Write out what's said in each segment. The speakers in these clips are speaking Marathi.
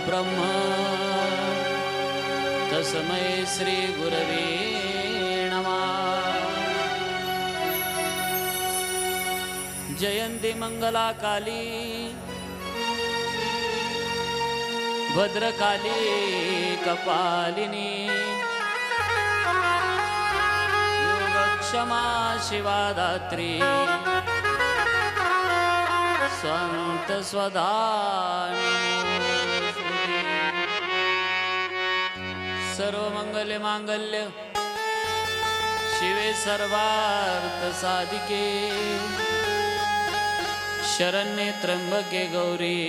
ब्रह्म तस्मै श्री गुरवे नमः। जयंती मंगला काली भद्रकाली कपालिनी योगक्षमा शिवा दात्री स्वांत स्वदा सर्वमंगल मांगल्य शिवे सर्वार्थ साधिके शरण्ये त्र्यंबके गौरी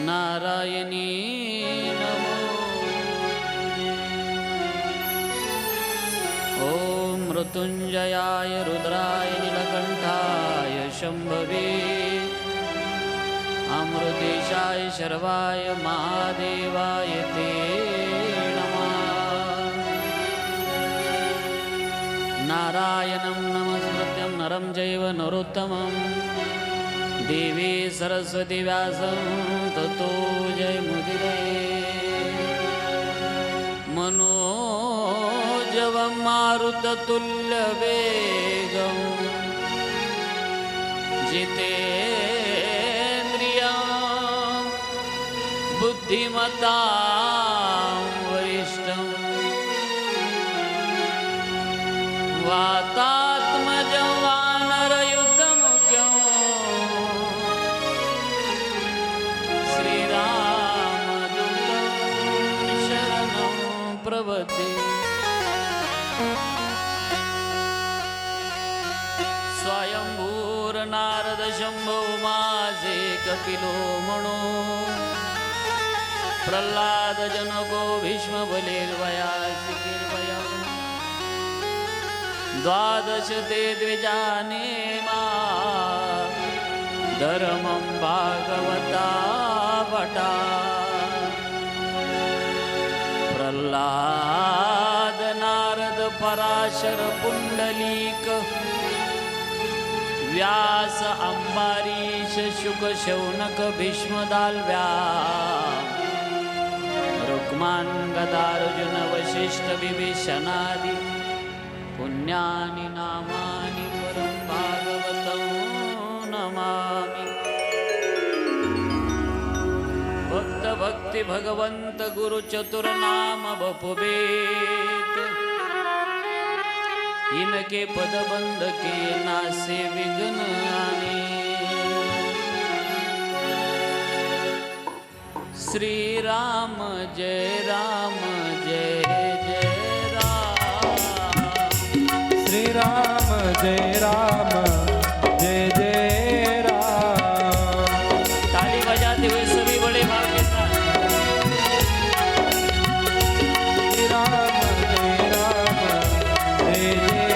नारायणी नमोस्तुते। ओम मृत्युंजयाय रुद्राय नीलकंठाय शंभवे अमृतेशाय शर्वाय महादेवाय ते नमः। नारायणं नमस्कृत्यं नरं चैव नरोत्तमं देवी सरस्वती व्यासं ततो जयमुदीरये। मनोजवं मारुततुल्यवेगं जितेन्द्रियं बुद्धिमतां वरिष्ठं वातात्मजं वानरयुद्धमुख्यं श्रीरामदूतं शरणं प्रपद्ये। स्वयंभूर नारद शंभो माझे कपिलो म्हणो प्रल्हाद जनको भीष्म बलिर्वयासिकिर्वयम् द्वादश ते द्विजाने मा धर्मं भागवता भटा प्रल्हाद नारद पराशर पुंडलीक व्यास अंबारीश शुक शौनक भीष्म दालव्या रुक्मान गदार्जुन वशिष्ठ विभीषणादि पुण्यानि नामानि परं भागवतं नमामि। भक्त भक्ति भगवंत गुरु चतुर नाम बपुबेत इनके पद बंद के नासे विघ्न आने। श्री राम जय राम जय जय श्री राम जय राम जय जय राम। ताली बजाते हुए सभी बड़े भाव के साथ श्री राम जय राम जय जय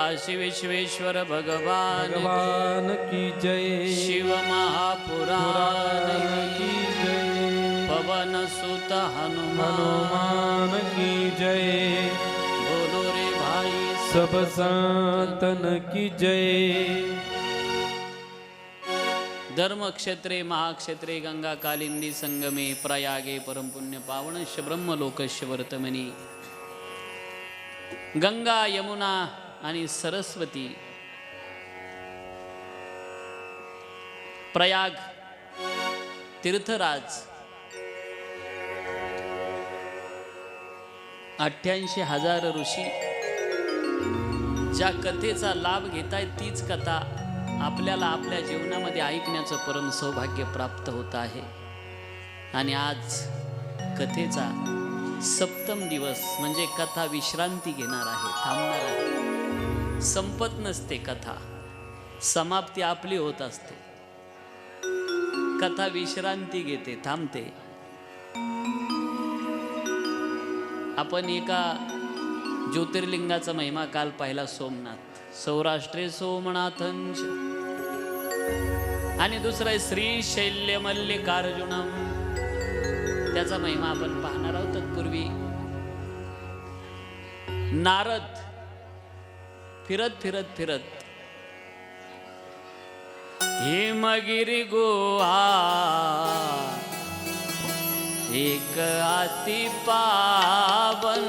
काशी विश्वेश्वर भगवान भगवान की जय शिव महापुराण की जय पवन सुत हनुमान हनुमान की जय बोलो रे भाई सब संतन की जय धर्म क्षेत्रे महाक्षेत्रे गंगा कालिंदी संगमे प्रयागे परमपुण्य पावनश्य ब्रह्मलोकस्य वर्तमनी गंगा यमुना आणि सरस्वती प्रयाग तीर्थराज 88,000 ऋषी ज्या कथेचा लाभ घेतायत तीच कथा आपल्याला आपल्या जीवनामध्ये ऐकण्याचं परम सौभाग्य प्राप्त होत आहे. आणि आज कथेचा सप्तम दिवस म्हणजे कथा विश्रांती घेणार आहे, थांबणार आहे. संपत नसते कथा, समाप्ती आपली होत असते. कथा विश्रांती घेते, थांबते. आपण एका ज्योतिर्लिंगाचा महिमा काल पाहिला, सोमनाथ. सौराष्ट्रे सोमनाथंच आणि दुसरा आहे श्रीशैल्य मल्लिकार्जुनम. त्याचा महिमा आपण पाहणार आहोत. तत्पूर्वी नारद फिरत फिरत फिरत हिमगिरी गुहा एक अति पावन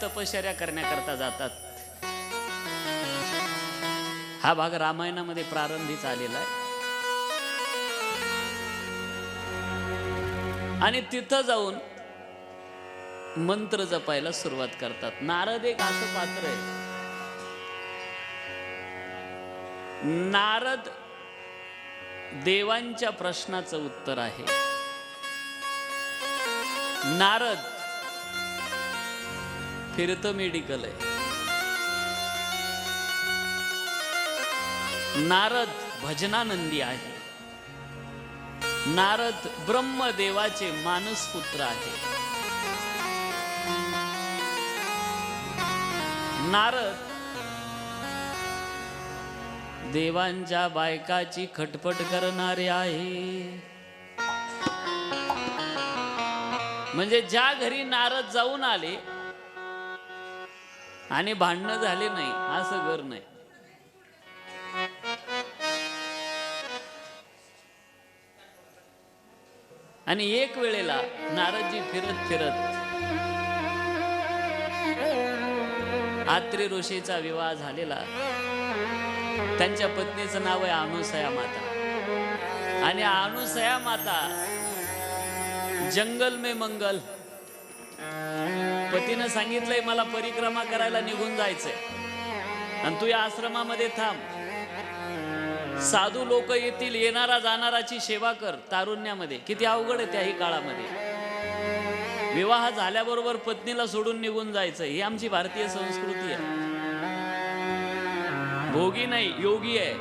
तपश्चर्या करण्याकरता जातात. हा भाग रामायणामध्ये प्रारंभीच आलेला आहे. आणि तिथं जाऊन मंत्र जपायला सुरुवात करतात. नारद एक असं पात्र आहे. नारद देवांच्या प्रश्नाचं उत्तर आहे. नारद फिरतं मेडिकल आहे. नारद भजनानंदी आहे. नारद ब्रह्मदेवाचे मानसपुत्र आहे. नारद देवांच्या बायकाची खटपट करणारे आहे. म्हणजे ज्या घरी नारद जाऊन आले आणि भांडणं झाले नाही असं घर नाही. आणि एक वेळेला नारदजी फिरत फिरत आत्री ऋषीचा विवाह झालेला. त्यांच्या पत्नीचं नाव आहे अनुसया माता. आणि अनुसया माता जंगल में मंगल, पतीनं सांगितलंय मला परिक्रमा करायला निघून जायचंय आणि तू या आश्रमामध्ये थांब. साधू लोक येतील, येणारा जाणाराची सेवा कर. तारुण्यामध्ये किती अवघड आहे त्याही काळामध्ये. विवाह झाल्याबरोबर पत्नीला सोडून निघून जायचं ही आमची भारतीय संस्कृती आहे. भोगी नाही, योगी आहे.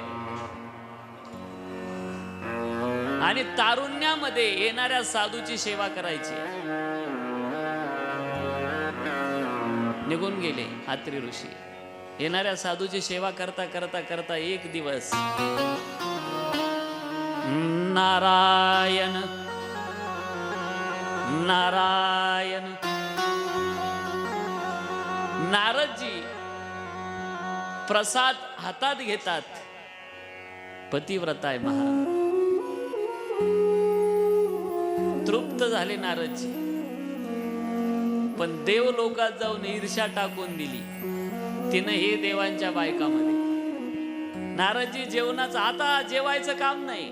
आणि तारुण्यामध्ये येणाऱ्या साधूची सेवा करायची. निघून गेले आत्री ऋषी. येणाऱ्या साधूची सेवा करता करता करता एक दिवस नारायण नारायण नारदजी प्रसाद हातात घेतात. पतिव्रता आहे महाराज. तृप्त झाले नारदजी. पण देव लोकात जाऊन ईर्ष्या टाकून दिली तिनं हे देवांच्या बायकामध्ये. नारदजी जेवणाचं आता जेवायचं काम नाही.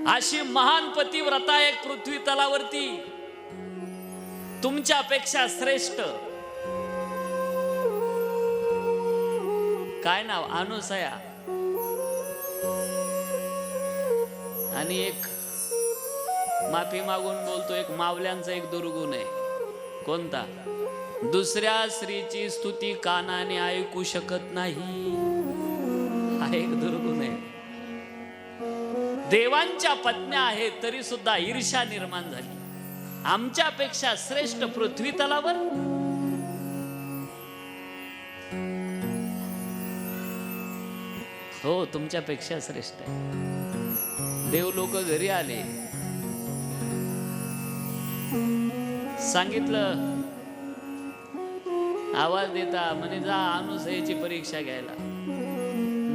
अशी महान पतिव्रता एक पृथ्वी तलावरती तुमच्यापेक्षा श्रेष्ठ. काय नाव? अनुसया. आणि एक माफी मागून बोलतो, एक मावल्यांचा एक दुर्गुण आहे. कोणता? दुसऱ्या स्त्रीची स्तुती कानाने ऐकू शकत नाही. हा एक दुर्गुण आहे. देवांच्या पत्न्या आहेत तरी सुद्धा ईर्ष्या निर्माण झाली. आमच्यापेक्षा श्रेष्ठ पृथ्वी तलावर. हो, तुमच्यापेक्षा श्रेष्ठ आहे. देव लोक घरी आले, सांगितलं, आवाज देता म्हणे जा अनुसयेची परीक्षा घ्यायला.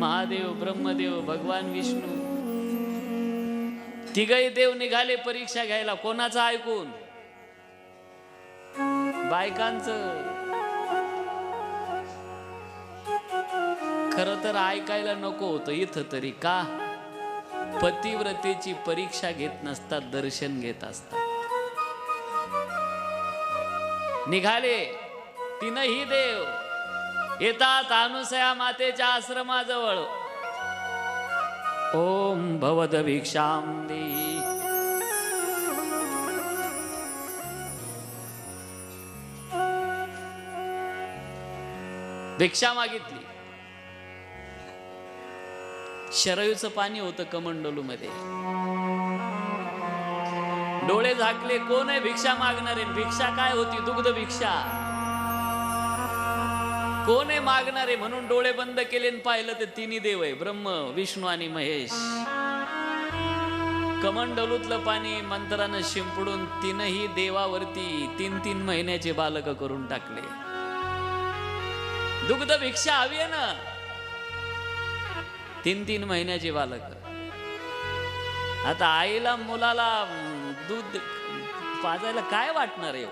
महादेव, ब्रह्मदेव, भगवान विष्णू तिघही देव निघाले परीक्षा घ्यायला. कोणाचं ऐकून? बायकांचं. खरं तर ऐकायला नको होतं इथं तरी. का? पतिव्रतेची परीक्षा घेत नसतात, दर्शन घेत असतात. निघाले तीनही देव, येतात अनुसया मातेच्या आश्रमाजवळ. ओम भवद भिक्षाम देहि. भिक्षा मागितली. शरयूचं पाणी होतं कमंडलू मध्ये. डोळे झाकले, कोण आहे भिक्षा मागणारे? भिक्षा काय होती? दुग्ध भिक्षा. कोण आहे मागणारे? म्हणून डोळे बंद केले आणि पाहिलं तर तिन्ही देव आहे, ब्रह्म, विष्णू आणि महेश. कमंडलूतलं पाणी मंत्रानं शिंपडून तीनही देवावरती 3-3 महिन्याचे बालक करून टाकले. दुग्ध भिक्षा हवी आहे ना? 3-3 महिन्याचे बालक. आता आईला मुलाला दूध पाजायला काय वाटणार आहे?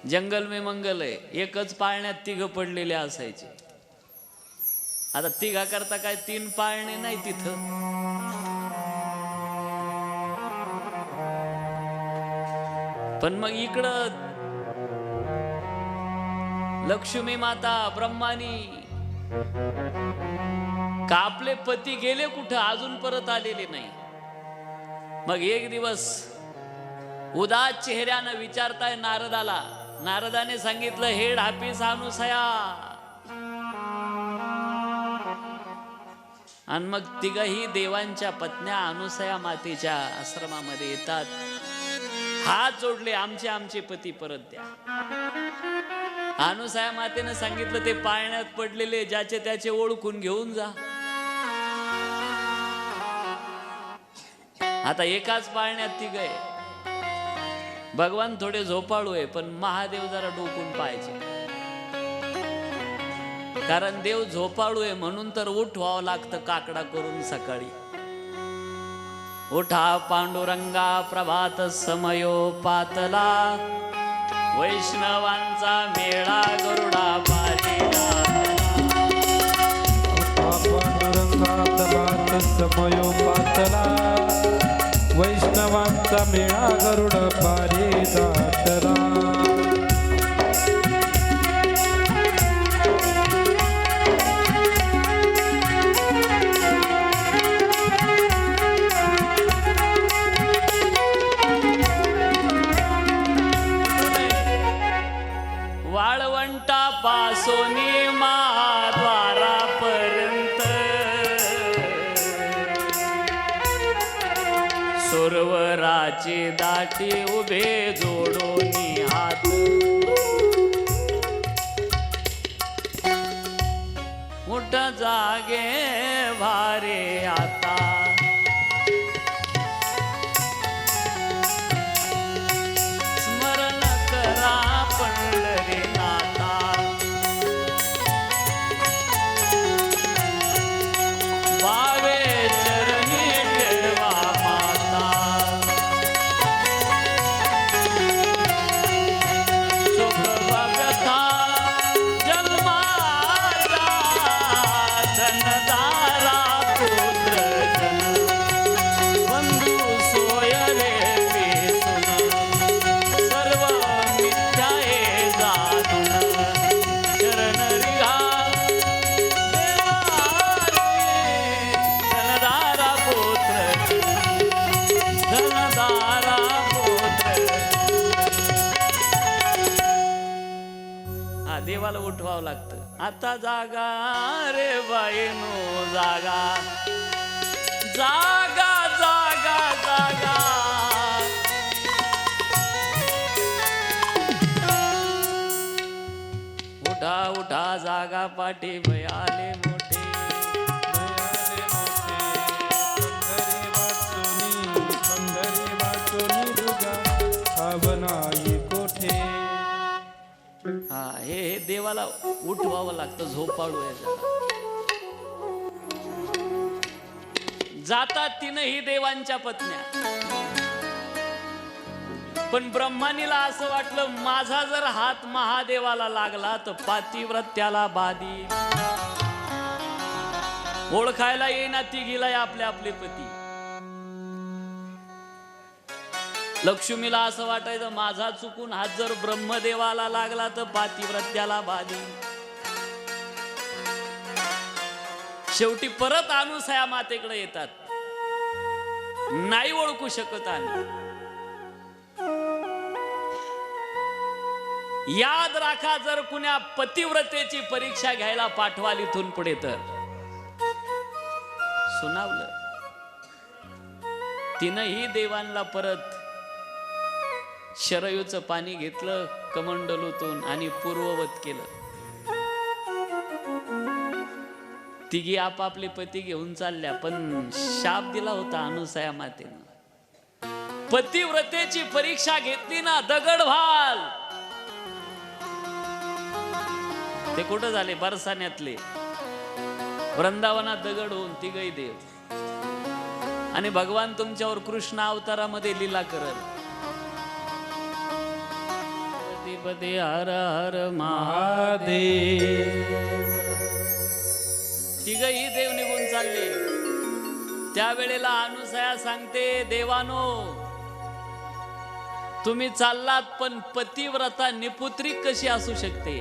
जंगल में मंगल आहे. एकच पाळण्यात 3 पडलेले असायचे. आता 3 करता काय 3 पाळणे नाही तिथं. पण मग इकडं लक्ष्मी माता, ब्रह्मानी का आपले पती गेले कुठं? अजून परत आलेले नाही. मग एक दिवस उदास चेहऱ्यानं विचारताय नारदाला. नारदाने सांगितलं, हेड हापीस अनुसया. आणि मग तिघही देवांच्या पत्न्या अनुसया मातेच्या आश्रमामध्ये येतात. हात जोडले, आमचे आमचे पती परत द्या. अनुसया मातेनं सांगितलं, ते पाळण्यात पडलेले ज्याचे त्याचे ओळखून घेऊन जा. आता एकाच पाळण्यात 3 आहे. भगवान थोडे झोपाळू आहे, पण महादेव जरा डोकून पाहायचे. कारण देव झोपाळू आहे म्हणून तर उठवावं लागतं काकडा करून सकाळी. उठा पांडुरंगा प्रभात समयो पातला, वैष्णवांचा मेळा गरुडा पारीला. पांडुरंगा प्रभात समयो पातला, वैष्णवांचा मेळा गरुड पारी दाटला. वाळवंटा पासोनी महाद्वारापर्यंत, सुरवराची दाटी उभे जोडोनी हात. उठ जागे भारे आता, स्मरण करा पंढरीनाथा. भावे चरणी ठेवा माता, सुख व्यथा जन्माचा धनदारा पुत्र. देवाला उठवावं लागतं. आता जागा रे बाईनो जागा, जागा जागा जागा. उठा उठा जागा पाठी भयाले मोठे, भयाले मोठे. पंढरी वाचोनी दुर्गा भावनाई कोठे. हा हे देवाला उठवावं लागतं, झोपाळू आहे जरा. जातात तीनही देवांच्या पत्न्या. पण ब्रह्मानीला असं वाटलं माझा जर हात महादेवाला लागला तर पातिव्रत्याला बाधी. ओळखायला येईना तिघीला आपले आपले पती. लक्ष्मीला असं वाटायचं माझा चुकून हात जर ब्रह्मदेवाला लागला तर पातिव्रत्याला बाधी. शेवटी परत अनुसया मातेकडे येतात. नाही ओळखू शकत आम्ही. याद राखा जर कुण्या पतिव्रतेची परीक्षा घ्यायला पाठवाल इथून पुढे तर. सुनावलं. तिनंही देवांना परत शरयूचं पाणी घेतलं कमंडलूतून आणि पूर्ववत केलं. तिघी आपापले पती घेऊन चालल्या. पण शाप दिला होता अनुसया मातेनं, पतिव्रतेची परीक्षा घेतली ना दगड व्हाल. ते कुठं झाले? बरसाण्यातले. वृंदावनात दगड होऊन तिघही देव. आणि भगवान तुमच्यावर कृष्ण अवतारामध्ये लीला करल. पती पती हर हर महादेव. तिघही देव निघून चालले. त्यावेळेला अनुसया सांगते देवानो तुम्ही चाललात पण पतिव्रता निपुत्री कशी असू शकते?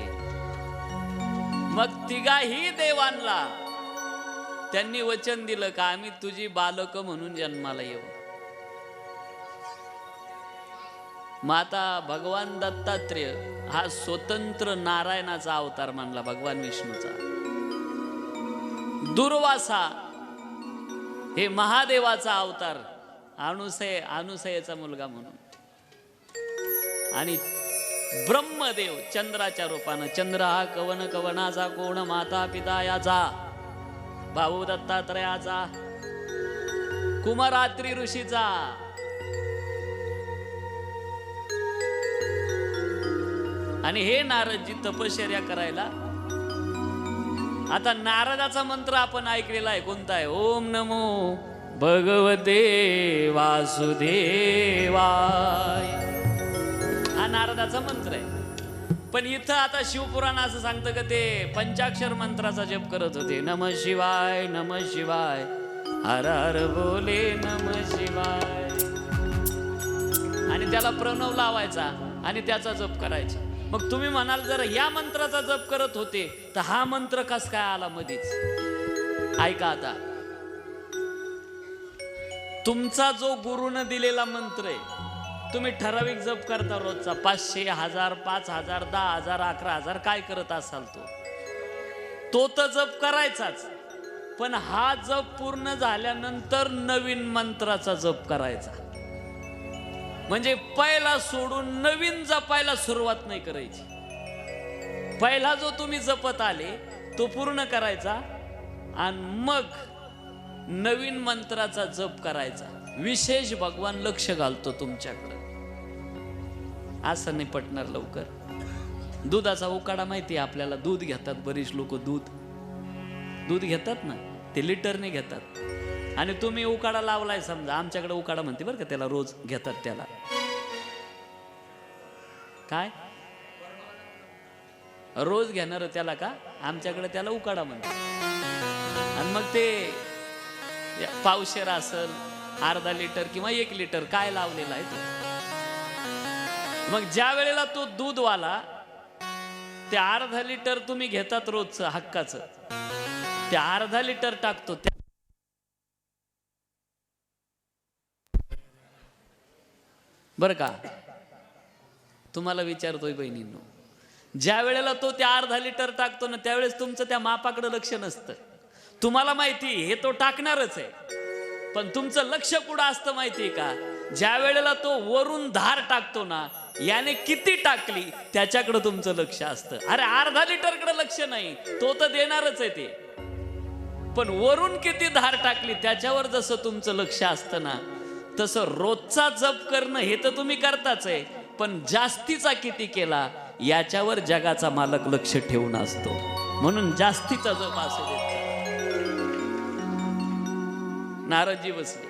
मग तिघाही देवांना त्यांनी वचन दिलं का आम्ही तुझी बालक म्हणून जन्माला येऊ. माता भगवान दत्तात्रेय हा स्वतंत्र नारायणाचा अवतार मानला, भगवान विष्णूचा. दुर्वासा हे महादेवाचा अवतार, अनुसयेचा मुलगा म्हणून. आणि ब्रह्मदेव चंद्राच्या रूपानं. चंद्र हा कवन कवनाचा कोण, माता पिता याचा, भाऊ दत्तात्रयाचा, कुमारात्री ऋषीचा. आणि हे नारदजी तपश्चर्या करायला. आता नारदाचा मंत्र आपण ऐकलेला आहे, कोणता आहे? ओम नमो भगवते वासुदेवाय. हा नारदाचा मंत्र आहे. पण इथं आता शिवपुराण असं सांगतं का ते पंचाक्षर मंत्राचा जप करत होते. नम शिवाय नम शिवाय हर हर बोले नम शिवाय. आणि त्याला प्रणव लावायचा आणि त्याचा जप करायचा. मग तुम्ही म्हणाल जर या मंत्राचा जप करत होते तर हा मंत्र कस काय आला मधीच? ऐका आता. तुमचा जो गुरुनं दिलेला मंत्र आहे तुम्ही ठराविक जप करता रोजचा. 500, 1000, 5000, 10,000, 11,000 काय करत असाल तो तर जप करायचाच. पण हा जप पूर्ण झाल्यानंतर नवीन मंत्राचा जप करायचा. म्हणजे पहिला सोडून नवीन जपायला सुरुवात नाही करायची. पहिला जो तुम्ही जपत आले तो पूर्ण करायचा आणि मग नवीन मंत्राचा जप करायचा. विशेष भगवान लक्ष घालतो तुमच्याकडे. असं नाही पटणार लवकर. दुधाचा उकाडा माहिती आहे आपल्याला. दूध घेतात बरीच लोक. दूध घेतात ना, ते लिटरने घेतात. आणि तुम्ही उकाडा लावलाय समजा, आमच्याकडे उकाडा म्हणते बरं का त्याला, रोज घेतात त्याला. काय रोज घेणार त्याला का? आमच्याकडे त्याला उकाडा म्हणते. आणि मग ते पावशेर असेल, अर्धा लिटर किंवा 1 लिटर काय लावलेला आहे तो. मग ज्या वेळेला तो दूधवाला ते अर्धा लिटर तुम्ही घेतात रोजचं हक्काचं, ते अर्धा लिटर टाकतो. बरं का, तुम्हाला विचारतोय बहिणींनो, ज्या वेळेला तो त्या अर्धा लिटर टाकतो ना त्यावेळेस तुमचं त्या मापाकडे लक्ष नसतं. तुम्हाला माहिती हे तो टाकणारच आहे, पण तुमचं लक्ष कुठं असतं माहिती आहे का? ज्या वेळेला तो वरून धार टाकतो ना, याने किती टाकली त्याच्याकडे तुमचं लक्ष असतं. अरे अर्धा लिटर कडे लक्ष नाही, तो तर देणारच आहे ते, पण वरून किती धार टाकली त्याच्यावर जसं तुमचं लक्ष असतं ना, तसं रोजचा जप करणं हे तर तुम्ही करताच आहे, पण जास्तीचा किती केला याच्यावर जगाचा मालक लक्ष ठेवून असतो. म्हणून जास्तीचा जप असू देत. नारदजी बसले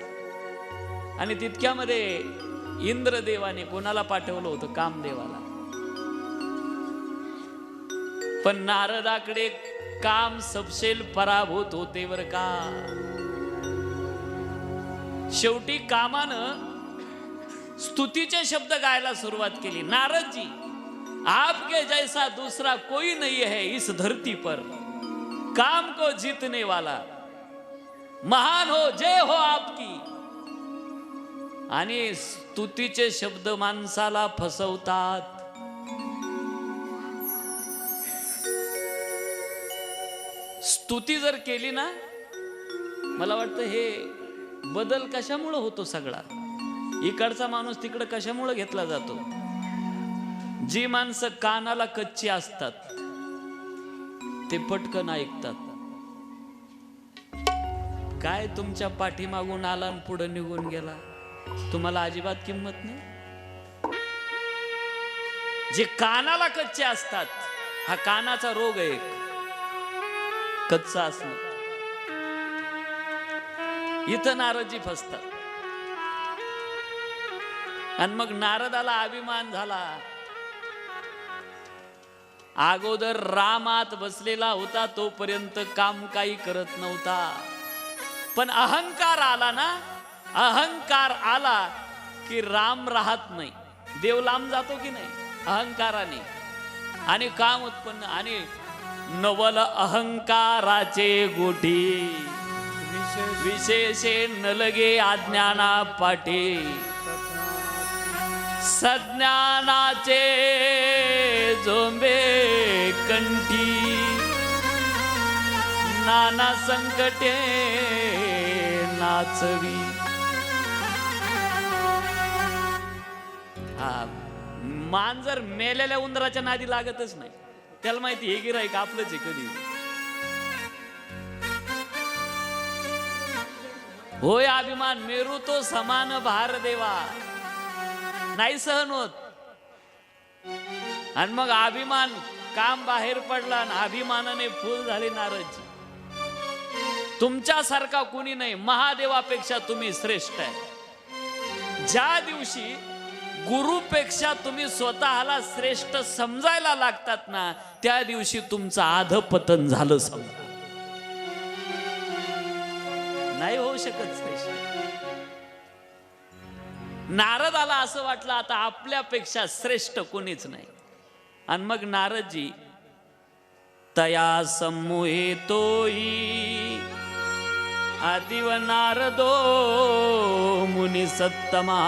आणि तितक्यामध्ये इंद्रदेवाने कोणाला पाठवलं होतं? कामदेवाला. पण नारदाकडे काम सबसेल पराभूत होते बर का. शेवटी कामानं स्तुतीचे शब्द गायला सुरुवात केली. नारद जी, आपके जैसा दूसरा कोई नहीं है इस धरती पर, काम को जीतने वाला, महान हो, जय हो आपकी. आणि स्तुतीचे शब्द माणसाला फसवतात. स्तुती जर केली ना, मला वाटतं हे बदल कशामुळे होतो सगळा. इकडचा माणूस तिकडे कशामुळे घेतला जातो? जी माणसं कानाला कच्ची असतात ते पटकन ऐकतात. काय तुमच्या पाठीमागून आला आणि पुढे निघून गेला, तुम्हाला अजिबात किंमत नाही. जे कानाला कच्चे असतात, हा कानाचा रोग आहे, कच्चा असणं. इथं नारदजी फसतात. आणि मग नारदाला अभिमान झाला. अगोदर रामात बसलेला होता तोपर्यंत काम काही करत नव्हता, पण अहंकार आला ना, अहंकार आला की राम राहत नाही. देव लांब जातो की नाही अहंकाराने, आणि काम उत्पन्न. आणि नवल अहंकाराचे गोठी, विशेषे न लगे अज्ञाना पाठी, सज्ञानाचे झोंबे कंठी, नाना संकटे नाचवी. हा मांजर मेलेल्या उंदराच्या नादी लागतच नाही. त्याला माहिती हे गिऱ्हाईक आपलंच आहे. कधी होय अभिमान मेरू तो समान भार देवा, नाही सहन होत. आणि मग अभिमान काम बाहेर पडला आणि अभिमानाने फुल झाले नारदजी. तुमच्यासारखा कुणी नाही, महादेवापेक्षा तुम्ही श्रेष्ठ आहे. ज्या दिवशी गुरुपेक्षा तुम्ही स्वतःला श्रेष्ठ समजायला लागतात ना, त्या दिवशी तुमचं अधपतन झालं समजा. नाही होऊ शकत श्रेष्ठ. नारदाला असं वाटलं आता आपल्यापेक्षा श्रेष्ठ कोणीच नाही. आणि मग नारदजी तया सम्मुहे तोई आदिव नारदो मुनी सत्तमा,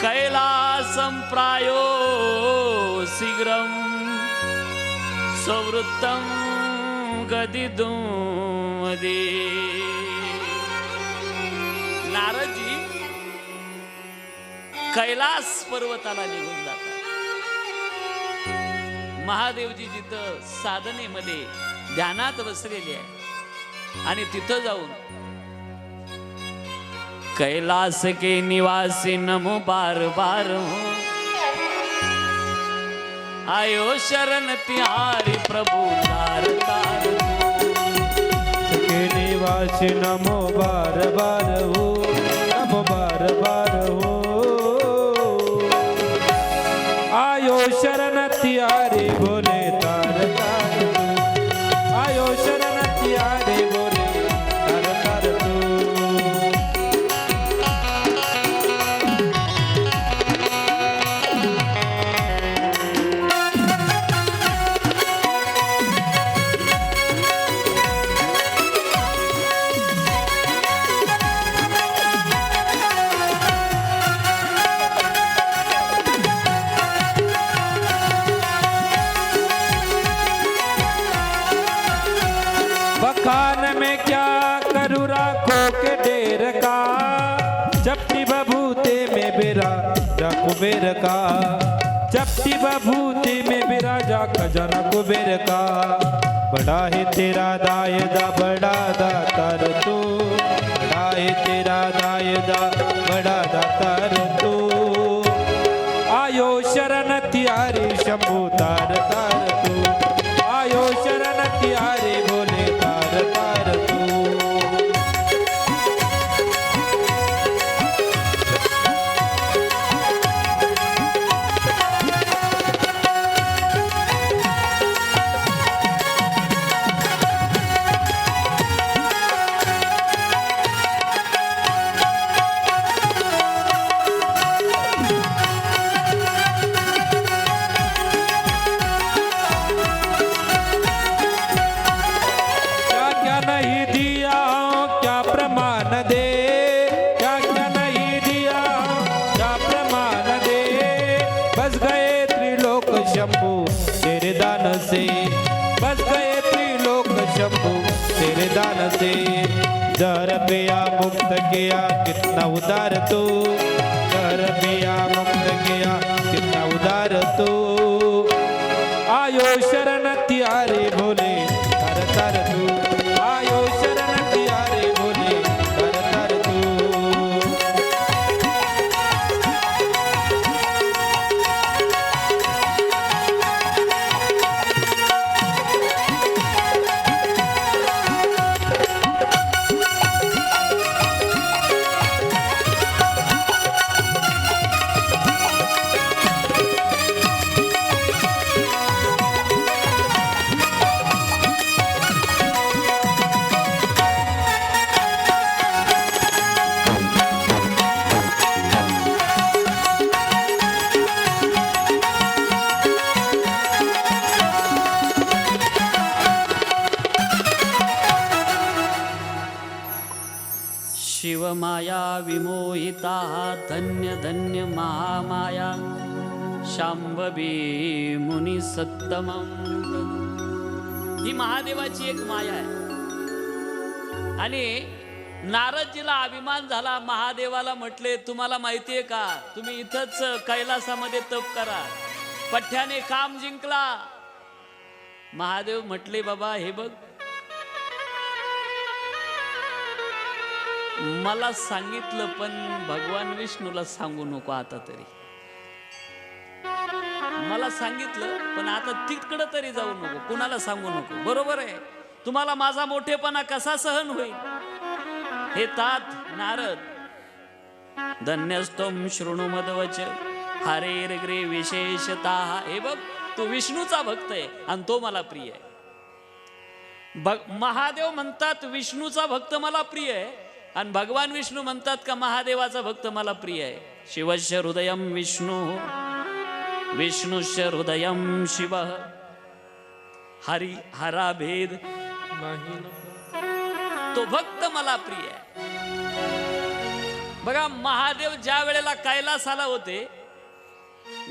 कैलासं प्रायो शीघ्रं स्ववृत्तं गदितुं दे. नारदजी कैलास पर्वताला निघून जातात. महादेवजी जिथं साधनेमध्ये ध्यानात बसलेले आहे, आणि तिथं जाऊन कैलास के निवासी नमो बार बार हो, आयो शरण तिहारी प्रभु तार तार. के निवासी नमो बार बार हो, नमो बार बार हो, आयो शरण तिहारी बोले तार तार, आयो शरण तिहारी बोले तार तार तू. डमरू राखो के डेर का, चपटी बभूते में बिराजा कुबेर का, चपटी बभूते में बिराजा खजाना कुबेर का। बड़ा है तेरा दायदा बड़ा दातार तू, बड़ा है तेरा दायदा बड़ा दातार तू। आयो शरण तियारे शंभू तार तार तू, आयो शरण तियारे भोले तार तार तू। बस गए त्रिलोक शंभू तेरे दान से। जहर पिया मुक्त किया कितना उदार तू, जहर पिया मुक्त किया कितना उदार तू। आयो शरण तियारे भोले तर तर तू, आयो शरण तियारे भोले तर तर तू। शिवमाया विमोहिता धन्य धन्य महामाया, शांभवी मुनी सत्तमं। ही महादेवाची एक माया आहे। आणि नारदजीला अभिमान झाला, महादेवाला म्हटले तुम्हाला माहितीये का, तुम्ही इथंच कैलासामध्ये तप करा, पठ्याने काम जिंकला। महादेव म्हटले बाबा हे बघ, मला सांगितलं पण भगवान विष्णूला सांगू नको आता तरी, मला सांगितलं पण आता तिकडं तरी जाऊ नको, कुणाला सांगू नको। बरोबर आहे, तुम्हाला माझा मोठेपणा कसा सहन होईल। हे तात नारद, धन्यस्तोम शृणु मदवच हरेर्ग्रे विशेषता। हे बघ तो विष्णूचा भक्त आहे आणि तो मला प्रिय आहे। महादेव म्हणतात विष्णूचा भक्त मला प्रिय आहे, आणि भगवान विष्णू म्हणतात का महादेवाचा भक्त मला प्रिय आहे। शिवस्य हृदयम विष्णु, विष्णुस्य हृदयम शिव, हरी हरा भेद नाही तो भक्त मला प्रिय आहे। बघा महादेव ज्या वेळेला कैलासाला होते,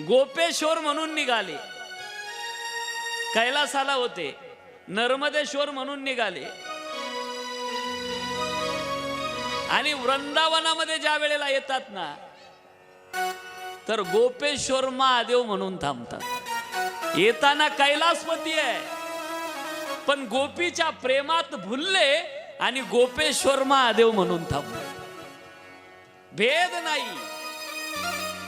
गोपेश्वर म्हणून निघाले, कैलासाला होते, नर्मदेश्वर म्हणून निघाले, आणि वृंदावनामध्ये ज्या वेळेला येतात ना, तर गोपेश्वर महादेव म्हणून थांबतात। येताना कैलासपती आहे, पण गोपीच्या प्रेमात भुलले आणि गोपेश्वर महादेव म्हणून थांबले। भेद नाही,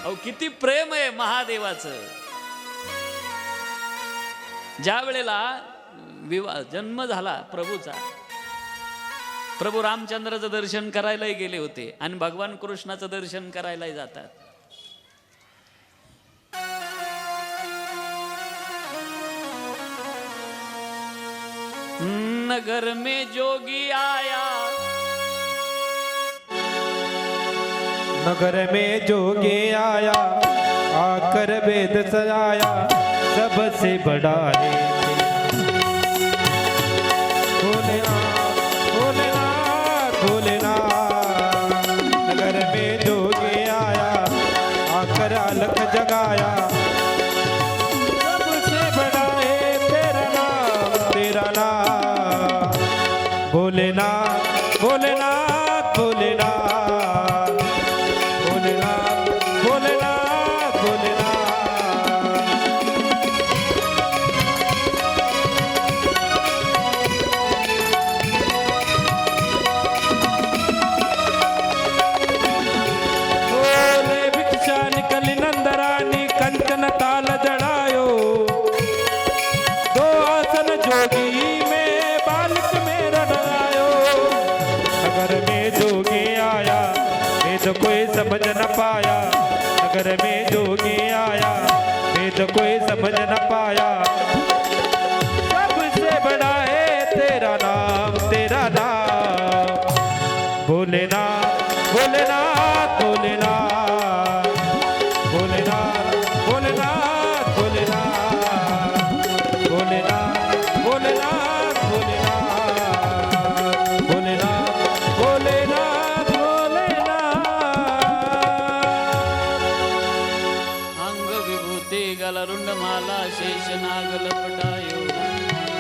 अहो किती प्रेम आहे महादेवाचं। ज्या वेळेला विवाह जन्म झाला प्रभूचा, प्रभू रामचंद्राचं दर्शन करायलाही गेले होते आणि भगवान कृष्णाचं दर्शन करायलाही जातात। नगर में जोगी आया, नगर में जोगी आया, आकर वेद सजाया, सबसे बड़ा है भोलेनाथ, भोलेनाथ। नगर में जोगी आया, आकर अलख जगाया, सबसे बड़ा है तेरा नाम, तेरा नाम भोलेनाथ, भोलेनाथ। भोलेनाथ भोलेनाथ भोलेनाथ भोलेनाथ भोलेनाथ बोले भिक्षा निकली नंदरानी कंचन ताल जड़ायो दो आसन जोगी में बालक मेरा डरायो नगर में जोगी आया वेद कोई समझ न पाया नगर में जोगी आया वेद कोई समझ न पाया सबसे बड़ा है तेरा नाम भोलेनाथ भोलेनाथ भोलेनाथ भोलेनाथ भोलेनाथ भोलेनाथ भोलेनाथ भोलेनाथ भोलेनाथ भोलेनाथ भोलेनाथ भोलेनाथ अंग विभूते गलरुंड माला शेष नागल पटायो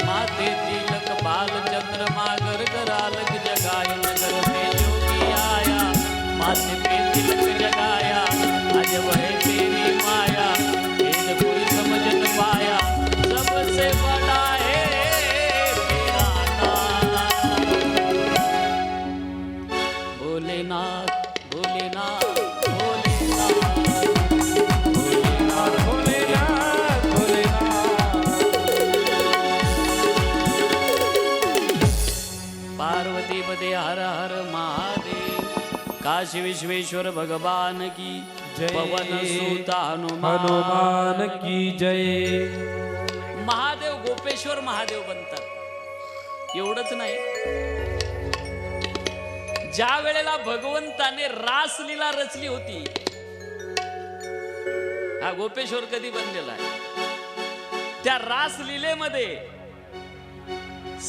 माथे तिलक बाल चंद्रमा गर करालक जगाय नगर में जोगी आया माथे पे तिलक जगाया आज वह तेरी माया भेद कोई समझ न पाया सबसे बड़ा है तेरा नाम भोलेनाथ भोलेनाथ भोलेनाथ भोलेनाथ भोलेनाथ पार्वती पदे हर हर महादेव काशी विश्वेश्वर भगवान की जय। पवन सुत हनुमान हनुमान की जय महादेव गोपेश्वर महादेव बनतात एवढंच नाही ज्या वेळेला भगवंताने रासलीला रचली होती हा गोपेश्वर कधी बनलेला आहे त्या रासलीलेमध्ये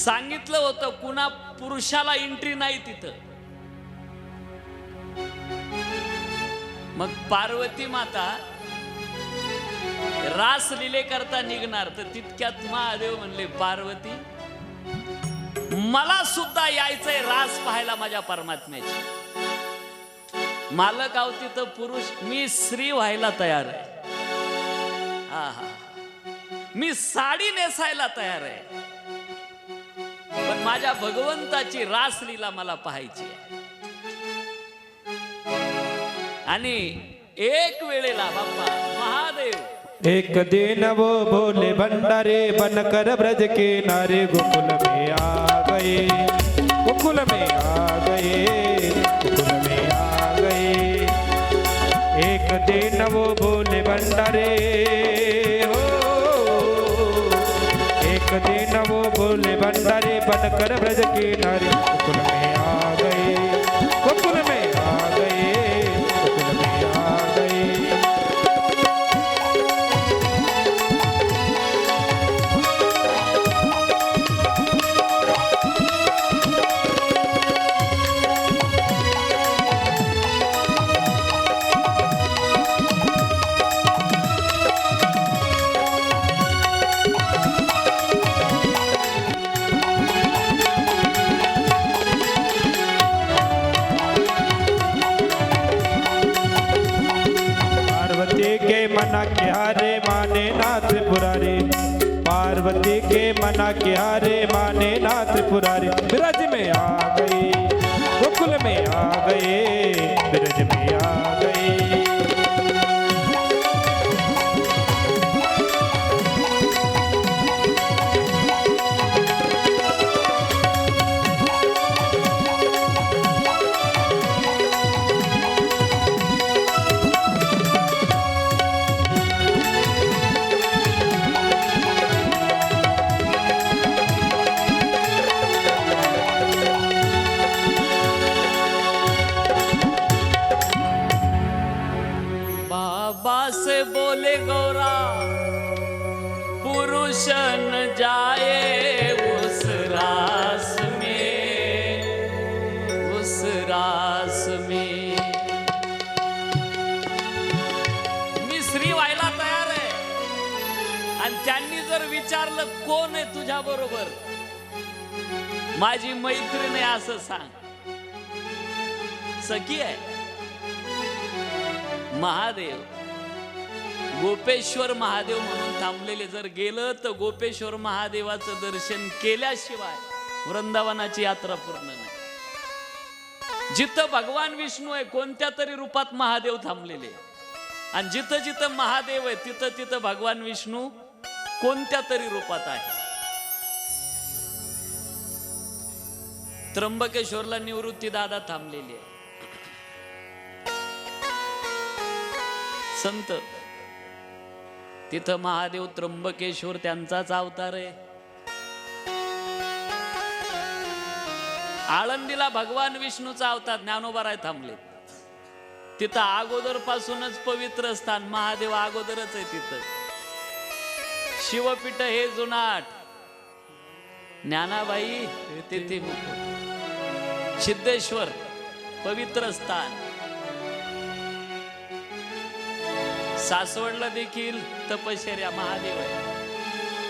सांगितलं होतं कुणा पुरुषाला एंट्री नाही तिथं मग पार्वती माता रास लीले करता निघणार तर तितक्यात महादेव म्हणले पार्वती मला सुद्धा यायचंय रास पाहायला माझ्या परमात्म्याची मालक आहो तिथं पुरुष मी स्त्री व्हायला तयार आहे हा हा मी साडी नेसायला तयार आहे पण माझ्या भगवंताची रासलीला मला पाहायची आहे आणि एक वेळेला बाप्पा महादेव एक दिन वो भोले भंडारे बनकर ब्रज के नारे गोकुल में आ गए गोकुल में आ गए गोकुल में आ गए एक दिन वो भोले भंडारे हो एक दिन वो भोले भंडारे बनकर ब्रज के नारे गोकुल में आ गए गोकुल में आ गए गोकुल में आ गए मना क्या रे माने नाथ पुरारे पार्वती के मना क्या रे माने नाथ पुरारे ब्रज में आ गए गोकुल में आ गए ब्रज में आ गए से बोले गौरा पुरुष न जाए उस रास में मी स्त्री व्हायला तयार आहे आणि त्यांनी जर विचारलं कोण आहे तुझ्या बरोबर माझी मैत्रीण आहे असं सांग सखी आहे. महादेव गोपेश्वर महादेव म्हणून थांबलेले, जर गेलं तर गोपेश्वर महादेवाचं दर्शन केल्याशिवाय वृंदावनाची यात्रा पूर्ण नाही. जिथं भगवान विष्णू आहे कोणत्या तरी रूपात महादेव थांबलेले, आणि जिथं जिथं महादेव आहे तिथं तिथं भगवान विष्णू कोणत्या तरी रूपात आहे. त्र्यंबकेश्वरला निवृत्ती दादा थांबलेली आहे. संत तिथं महादेव त्र्यंबकेश्वर त्यांचाच अवतार आहे. आळंदीला भगवान विष्णूचा अवतार ज्ञानोबाराय थांबले. तिथं अगोदर पासूनच पवित्र स्थान, महादेव अगोदरच आहे तिथं. शिवपीठ हे जुनाट, ज्ञानाबाई तिथे मुकुट, सिद्धेश्वर पवित्र स्थान. सासवडला देखील तपश्चर्या महादेव आहे.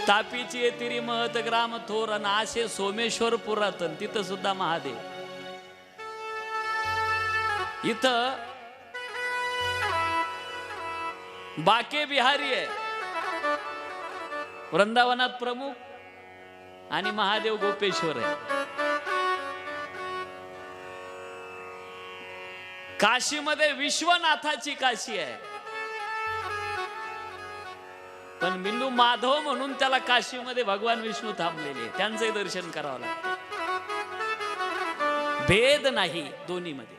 तापीची येतिरी महत ग्राम थोर, आणि आशे सोमेश्वर पुरातन, तिथं सुद्धा महादेव. इथं बाके बिहारी आहे वृंदावनात प्रमुख, आणि महादेव गोपेश्वर आहे. काशीमध्ये विश्वनाथाची काशी आहे, पण बिंदू माधव म्हणून त्याला काशीमध्ये भगवान विष्णू थांबलेले, त्यांचे दर्शन करावं लागतं. भेद नाही दोन्ही मध्ये.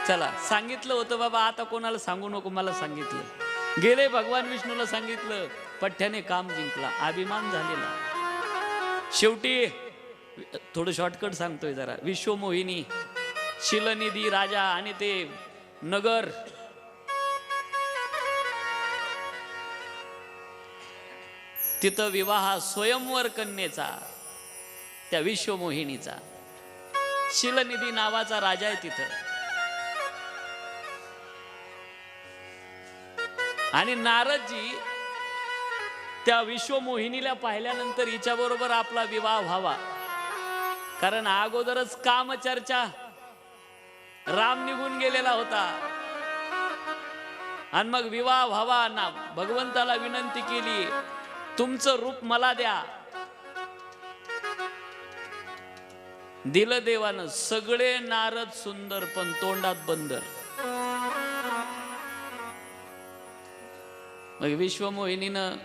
चला, सांगितलं होतं बाबा, आता कोणाला सांगू नको, मला सांगितलं. गेले भगवान विष्णूला सांगितलं, पठ्ठ्याने काम जिंकला, अभिमान झालेला. शेवटी थोडं शॉर्टकट सांगतोय जरा. विश्वमोहिनी, शिलनिधी राजा आणि ते नगर, तिथं विवाह स्वयंवर कन्येचा, त्या विश्वमोहिनीचा. शिलनिधी नावाचा राजा आहे तिथं. आणि नारदजी त्या विश्वमोहिनीला पाहिल्यानंतर हिच्या बरोबर आपला विवाह व्हावा, कारण अगोदरच कामचर्चा, राम निघून गेलेला होता. आणि मग विवाह व्हावा ना, भगवंताला विनंती केली, तुमचं रूप मला द्या. दिलं देवानं. सगळे नारद सुंदर, पण तोंडात बंदर. मग विश्वमोहिनीनं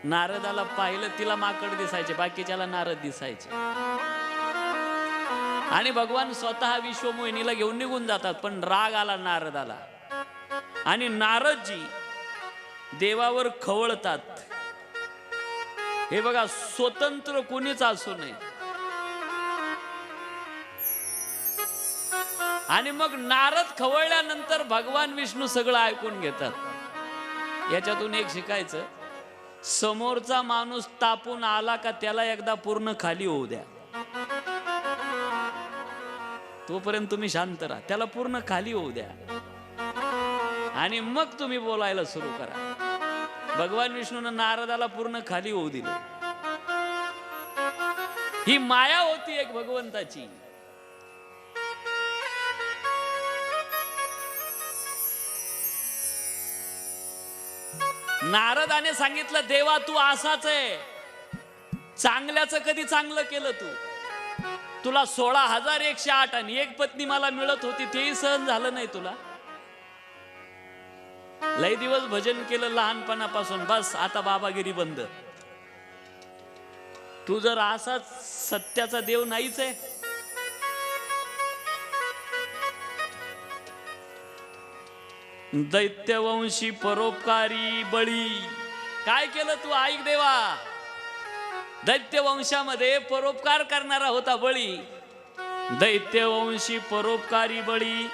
नारदाला पाहिलं, तिला माकड दिसायचे, बाकीच्याला नारद दिसायचे. आणि भगवान स्वतः विश्वमोहिनीला घेऊन निघून जातात, पण राग आला नारदाला, आणि नारदजी देवावर खवळतात. हे बघा, स्वतंत्र कोणीच असू नये. आणि मग नारद खवळल्यानंतर भगवान विष्णू सगळं ऐकून घेतात. याच्यातून एक शिकायचं, समोरचा माणूस तापून आला का त्याला एकदा पूर्ण खाली होऊ द्या, तोपर्यंत तुम्ही शांत राहा. त्याला पूर्ण खाली होऊ द्या, आणि मग तुम्ही बोलायला सुरू करा. भगवान विष्णूनं नारदाला पूर्ण खाली होऊ दिलं. ही माया होती एक भगवंताची. नारदाने सांगितलं, देवा तू असाच आहे, चांगल्याचं कधी चांगलं केलं तू. तुला 16,108 आणि एक पत्नी मला मिळत होती, तेही सहन झालं नाही तुला. लय दिवस भजन केलं लहानपणापासून, बस आता बाबागिरी बंद. तू जर असाच सत्याचा देव नाहीच आहे, दैत्यवंशी परोपकारी बळी. काय केलं तू? ऐक देवा, दैत्यवंशामध्ये परोपकार करणारा होता बळी. दैत्यवंशी परोपकारी बळी,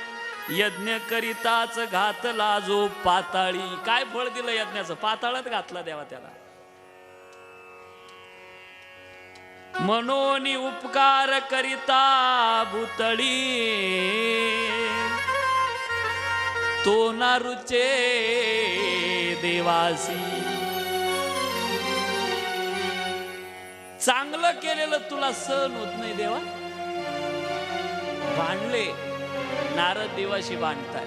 यज्ञ करिताच घातला जो पाताळी. काय फळ दिलं यज्ञाचं? पाताळात घातला देवा त्याला. मनोनी उपकार करिता भूतळी, तो ना रुचे देवासी. चांगलं केलेलं तुला सहन होत नाही देवा. भांडले, नारद देवाशी भांडताय.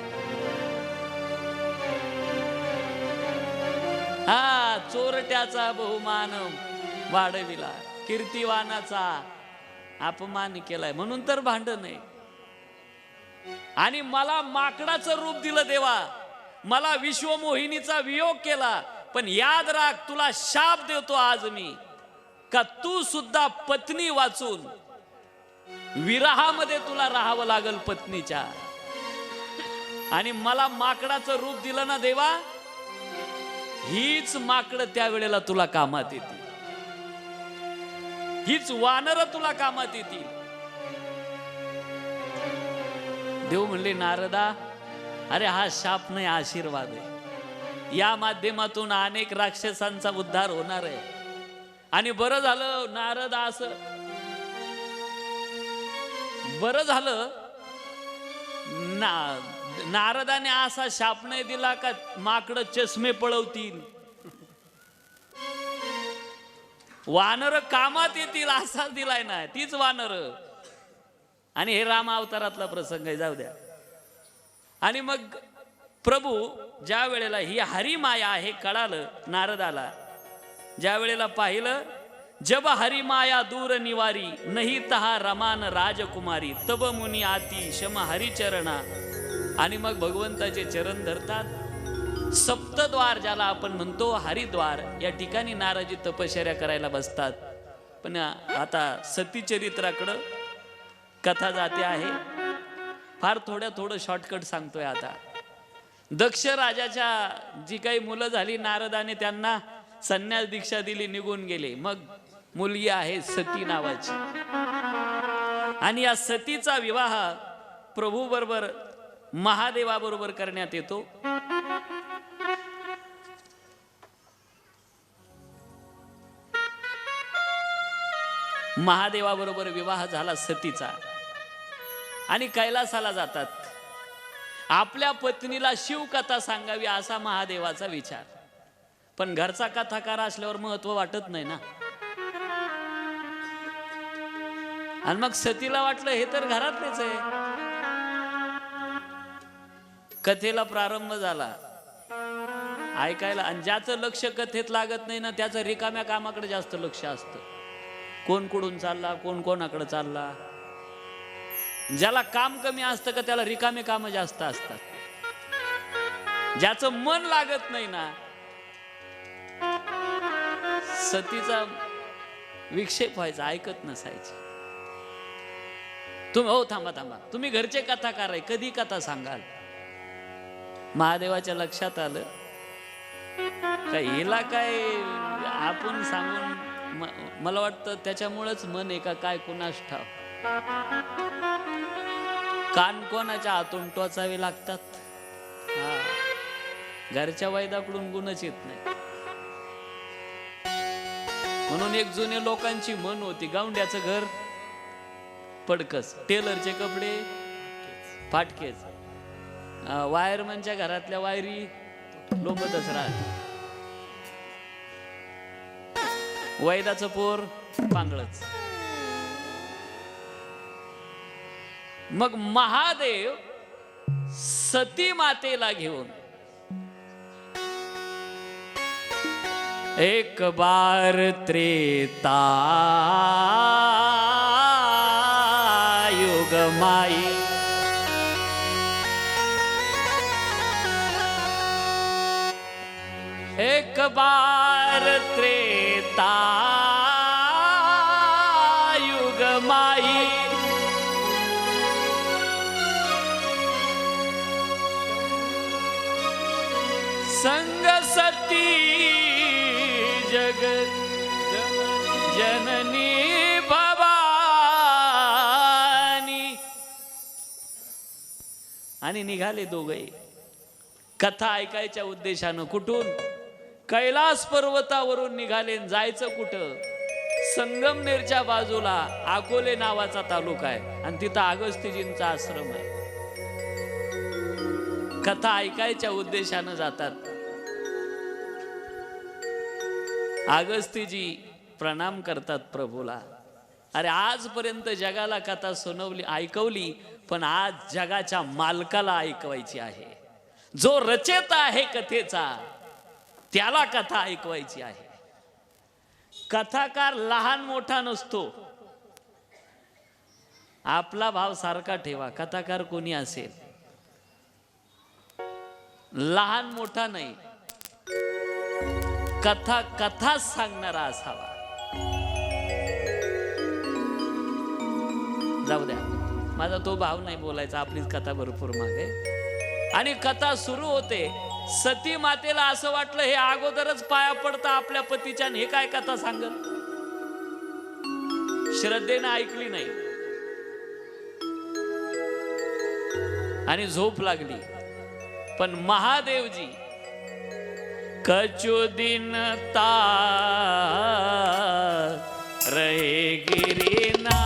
हा, चोरट्याचा बहुमान वाढविला, कीर्तिवानाचा अपमान केलाय, म्हणून तर भांडण आहे. आणि मला माकडाचं रूप दिलं देवा, मला विश्वमोहिनीचा वियोग केला, पण याद राख, तुला शाप देतो आज मी, का तू सुद्धा पत्नी वाचून विरहामध्ये तुला राहावं लागल पत्नीच्या. आणि मला माकडाचं रूप दिलं ना देवा, हीच माकड त्यावेळेला तुला कामात येतील, हीच वानर तुला कामात येतील. देव म्हणले, नारदा, अरे हा शाप नाही, आशीर्वाद आहे. या माध्यमातून अनेक राक्षसांचा उद्धार होणार आहे. आणि बरं झालं नारद, असं बरं झालं नारदाने असा शाप नाही दिला का माकड चष्मे पळवतील, वानर कामात येतील असा दिलाय ना, तीच वानर. आणि हे राम अवतारातला प्रसंग आहे, जाऊ द्या. आणि मग प्रभू ज्या वेळेला ही हरिमाया हे कळालं नारदाला, ज्या वेळेला पाहिलं, जब हरिमाया दूर निवारी, नहीं तहा रमान राजकुमारी, तब मुनी आती शम हरिचरणा. आणि मग भगवंताचे चरण धरतात. सप्तद्वार ज्याला आपण म्हणतो, हरिद्वार, या ठिकाणी नाराजी तपश्चर्या करायला बसतात. पण आता सतीचरित्राकडं कथा जाते आहे. फार थोडं शॉर्टकट सांगतोय आता. दक्ष राजाच्या जी काही मुलं झाली, नारदाने त्यांना संन्यास दीक्षा दिली, निघून गेले. मग मुलगी आहे सती नावाची, आणि या सतीचा विवाह प्रभू बरोबर, महादेवाबरोबर करण्यात येतो. महादेवाबरोबर विवाह झाला सतीचा, आणि कैलासाला जातात. आपल्या पत्नीला शिवकथा सांगावी असा महादेवाचा विचार. पण घरचा कथाकार असल्यावर महत्व वाटत नाही ना. आणि मग सतीला वाटलं हे तर घरातलेच आहे. कथेला प्रारंभ झाला ऐकायला, आणि ज्याचं लक्ष कथेत लागत नाही ना, त्याचं रिकाम्या कामाकडे जास्त लक्ष असतं. कोण कुठून चालला, कोण कोणाकडे चालला. ज्याला काम कमी असतं का त्याला रिकामे काम जास्त असतात. ज्याचं मन लागत नाही ना, सतीचा विक्षेप व्हायचा, ऐकत नसायची. तुम्ही हो थांबा, तुम्ही घरचे कथाकार आहे, कधी कथा सांगाल. महादेवाच्या लक्षात आलं का हिला काय आपण सांगून, मला वाटतं त्याच्यामुळेच मन एका काय कुणास ठाव. कान कोणाच्या हातून टोचावे लागतात. घरच्या वैदाकडून गुणच येत नाही. म्हणून एक जुने लोकांची म्हण होती, गावंड्याचं घर पडकस, टेलरचे कपडे फाटकेच, वायरमनच्या घरातल्या वायरी लोंबतच राहत, वैदाचं पोर पांगळच. मग महादेव सती मातेला घेऊन एक बार त्रेता युग माई, एक बार त्रेता युग माई, संग सती जगत जननी भवानी. आणि निघाले दोघे कथा ऐकायच्या उद्देशानं. कुठून? कैलास पर्वतावरून निघाले. जायचं कुठं? संगमनेरच्या बाजूला अकोले नावाचा तालुका आहे, आणि तिथं अगस्त्यजींचा आश्रम आहे. कथा ऐकायच्या उद्देशानं जातात. अगस्त्यजी प्रणाम करतात प्रभूला. अरे आजपर्यंत जगाला कथा सुनवली ऐकवली, पण आज जगाच्या मालकाला ऐकवायची आहे. जो रचेता आहे कथेचा त्याला कथा ऐकवायची आहे. कथाकार लहान मोठा नसतो. आपला भाव सारखा ठेवा. कथाकार कोणी असेल, लहान मोठा नाही, कथाच सांगणारा असावा. जाऊ द्या, माझा तो भाव नाही बोलायचा. आपलीच कथा भरपूर मागे. आणि कथा सुरू होते. सती मातेला असं वाटलं हे अगोदरच पाया पडतं आपल्या पतीच्या, हे काय कथा सांगत. श्रद्धेनं ऐकली नाही आणि झोप लागली. पण महादेवजी कछु दिन ता रहे गिरिनाथा,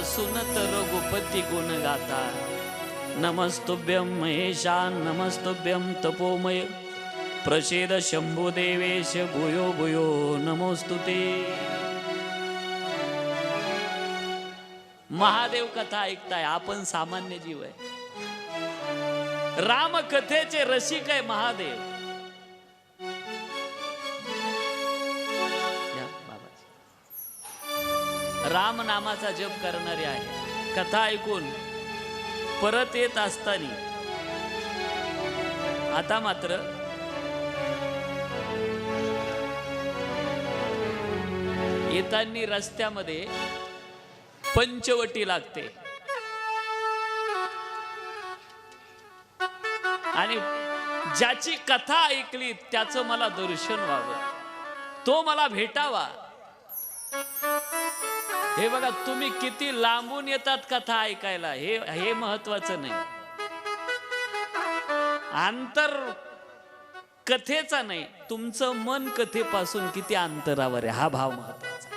सुनत रघुपति गुण गाता. नमस्तुभ्यं महेशान नमस्तुभ्यं तपोमय प्रसीद शंभुदेवेश भूयो भूयो नमोस्तुते. महादेव कथा ऐकताय. आपण सामान्य जीव आहे. राम कथेचे रसिक आहे महादेव. राम नामाचा जप करणारे आहे. कथा ऐकून परत येत असताना आता मात्र येताना रस्त्यामध्ये पंचवटी लागते आणि ज्याची कथा ऐकली त्याचं मला दर्शन व्हावं, तो मला भेटावा. हे बघा, तुम्ही किती लांबून येतात कथा ऐकायला हे महत्वाचं नाही. अंतर कथेचा नाही, तुमचं मन कथेपासून किती अंतरावर आहे हा भाव महत्वाचा.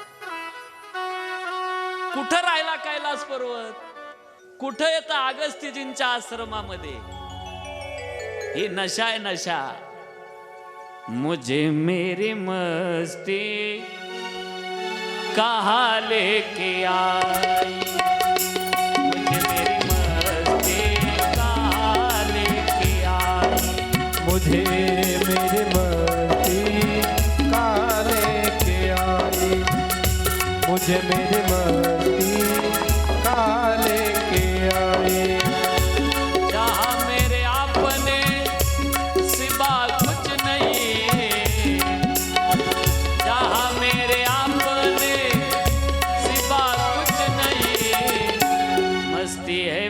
कुठं राहिला कैलास पर्वत, कुठं येतं अगस्त्यजींच्या आश्रमामध्ये. ही नशा आहे नशा. मुझे मेरी मस्ती कहाँ लेके आई, मुझे मेरी मस्ती कहाँ लेके आई, मुझे मेरी मस्ती कहाँ लेके आई, मुझे मेरी मस्ती कहाँ लेके आई. जहाँ मेरे अपने सिवा कुछ नहीं, जहाँ मेरे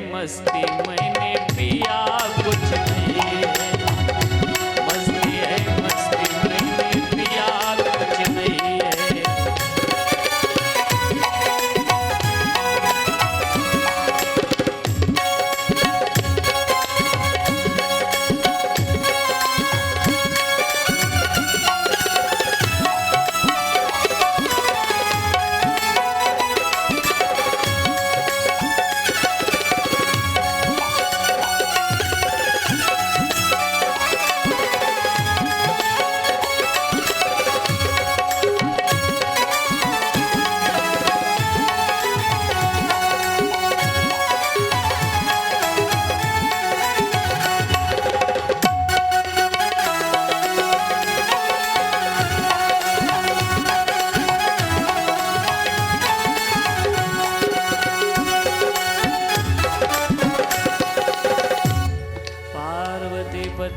मस्ती मैंने पिया कुछ नहीं, मस्ती है मस्ती मैंने पिया कुछ नहीं है.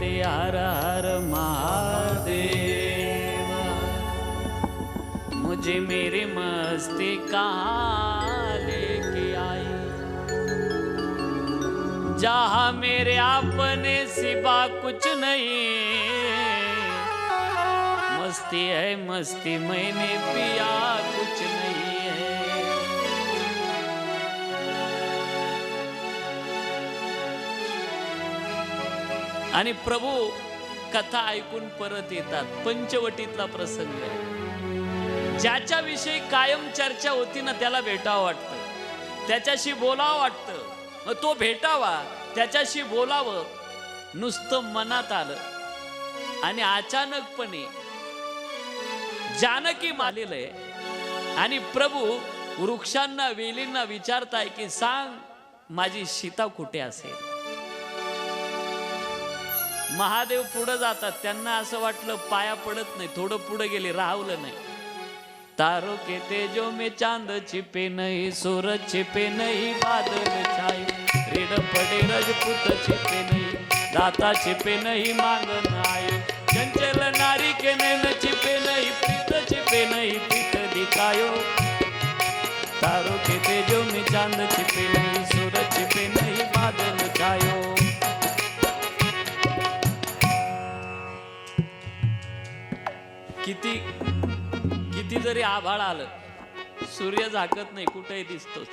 बोले हर हर महादेव। मुझे मेरी मस्ती कहाँ लेके आई, जहाँ मेरे अपने सिवा कुछ नहीं। मस्ती है मस्ती मैंने पिया कुछ नहीं है। आणि प्रभू कथा ऐकून परत येतात। पंचवटीतला प्रसंग आहे। ज्याच्याविषयी कायम चर्चा होती ना त्याला भेटावं वाटतं, त्याच्याशी बोलावं वाटतं, मग तो भेटावा, त्याच्याशी बोलावं नुसतं मनात आलं आणि अचानकपणे जानकी मालेलं आहे आणि प्रभू वृक्षांना वेलींना विचारताय की सांग माझी सीता कुठे असेल। महादेव पुढे जातात, त्यांना असं वाटलं पाया पडत नाही, थोडं पुढे गेले, राहवलं नाही। तारों के तेजों में चांद छिपे नहीं, सूरज छिपे नहीं, बादल छाए, ऋण पड़े रजपूत छिपे नहीं, दाता छिपे नहीं, मांगन आए, चंचल नारी के नैन छिपे नहीं, प्रीत छिपे नहीं, प्रीत दिखायो। तारों के तेजों में चांद छिपे नहीं, सूरज छिपे नहीं, बादल छायो। किती किती जरी आभाळ आलं, सूर्य झाकत नाही, कुठेही दिसतोच।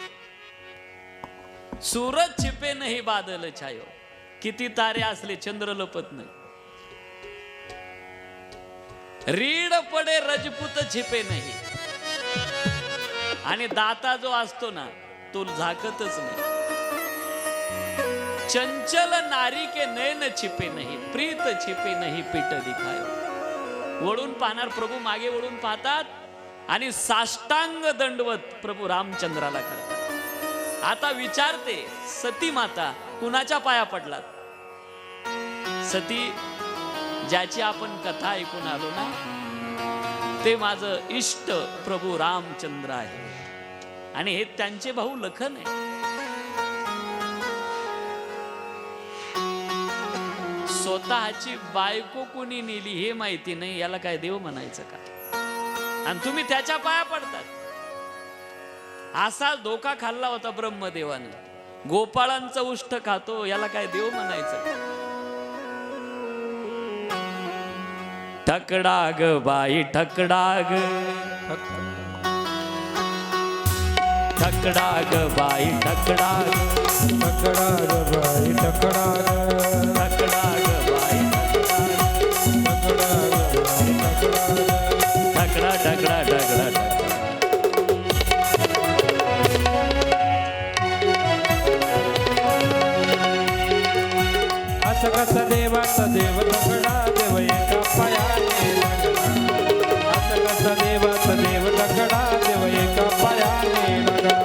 सूरज छिपे नाही, बादल छायो, किती तारे असले चंद्र लपत नाही। रीड पडे रजपूत छिपे नाही, आणि दाता जो असतो ना तो झाकतच नाही। चंचल नारी के नैन छिपे नहीं, प्रीत छिपे नहीं, पीठ दिखायो। वळून पाहणार प्रभू, मागे वळून पाहतात आणि साष्टांग दंडवत प्रभू रामचंद्राला करतात। आता विचारते सती माता कुणाच्या पाया पडलात? सती ज्याची आपण कथा ऐकून आलो ना, ते माझं इष्ट प्रभू रामचंद्र आहे आणि हे त्यांचे भाऊ लखन आहे। स्वतःची बायको कोणी नेली हे माहिती नाही, याला काय देव म्हणायचं का? आणि तुम्ही त्याच्या पाया पडतात। असा धोका खाल्ला होता ब्रह्मदेवानं, गोपाळांचं उष्ट खातो, याला काय देव म्हणायचं का? ठकडा ग बाई ठकडा ग, ठकडा ग बाई ठकडा ग, ठकडा ग बाई ठकडा ग, ठकडा ग बाई ठकडा ठकडा ठकडा ठकडा। असं कसं देवाचा देव ठकडा देव एका पायाने लागला, असं कसं देवाचा देव ठकडा देव एका पायाने लागला।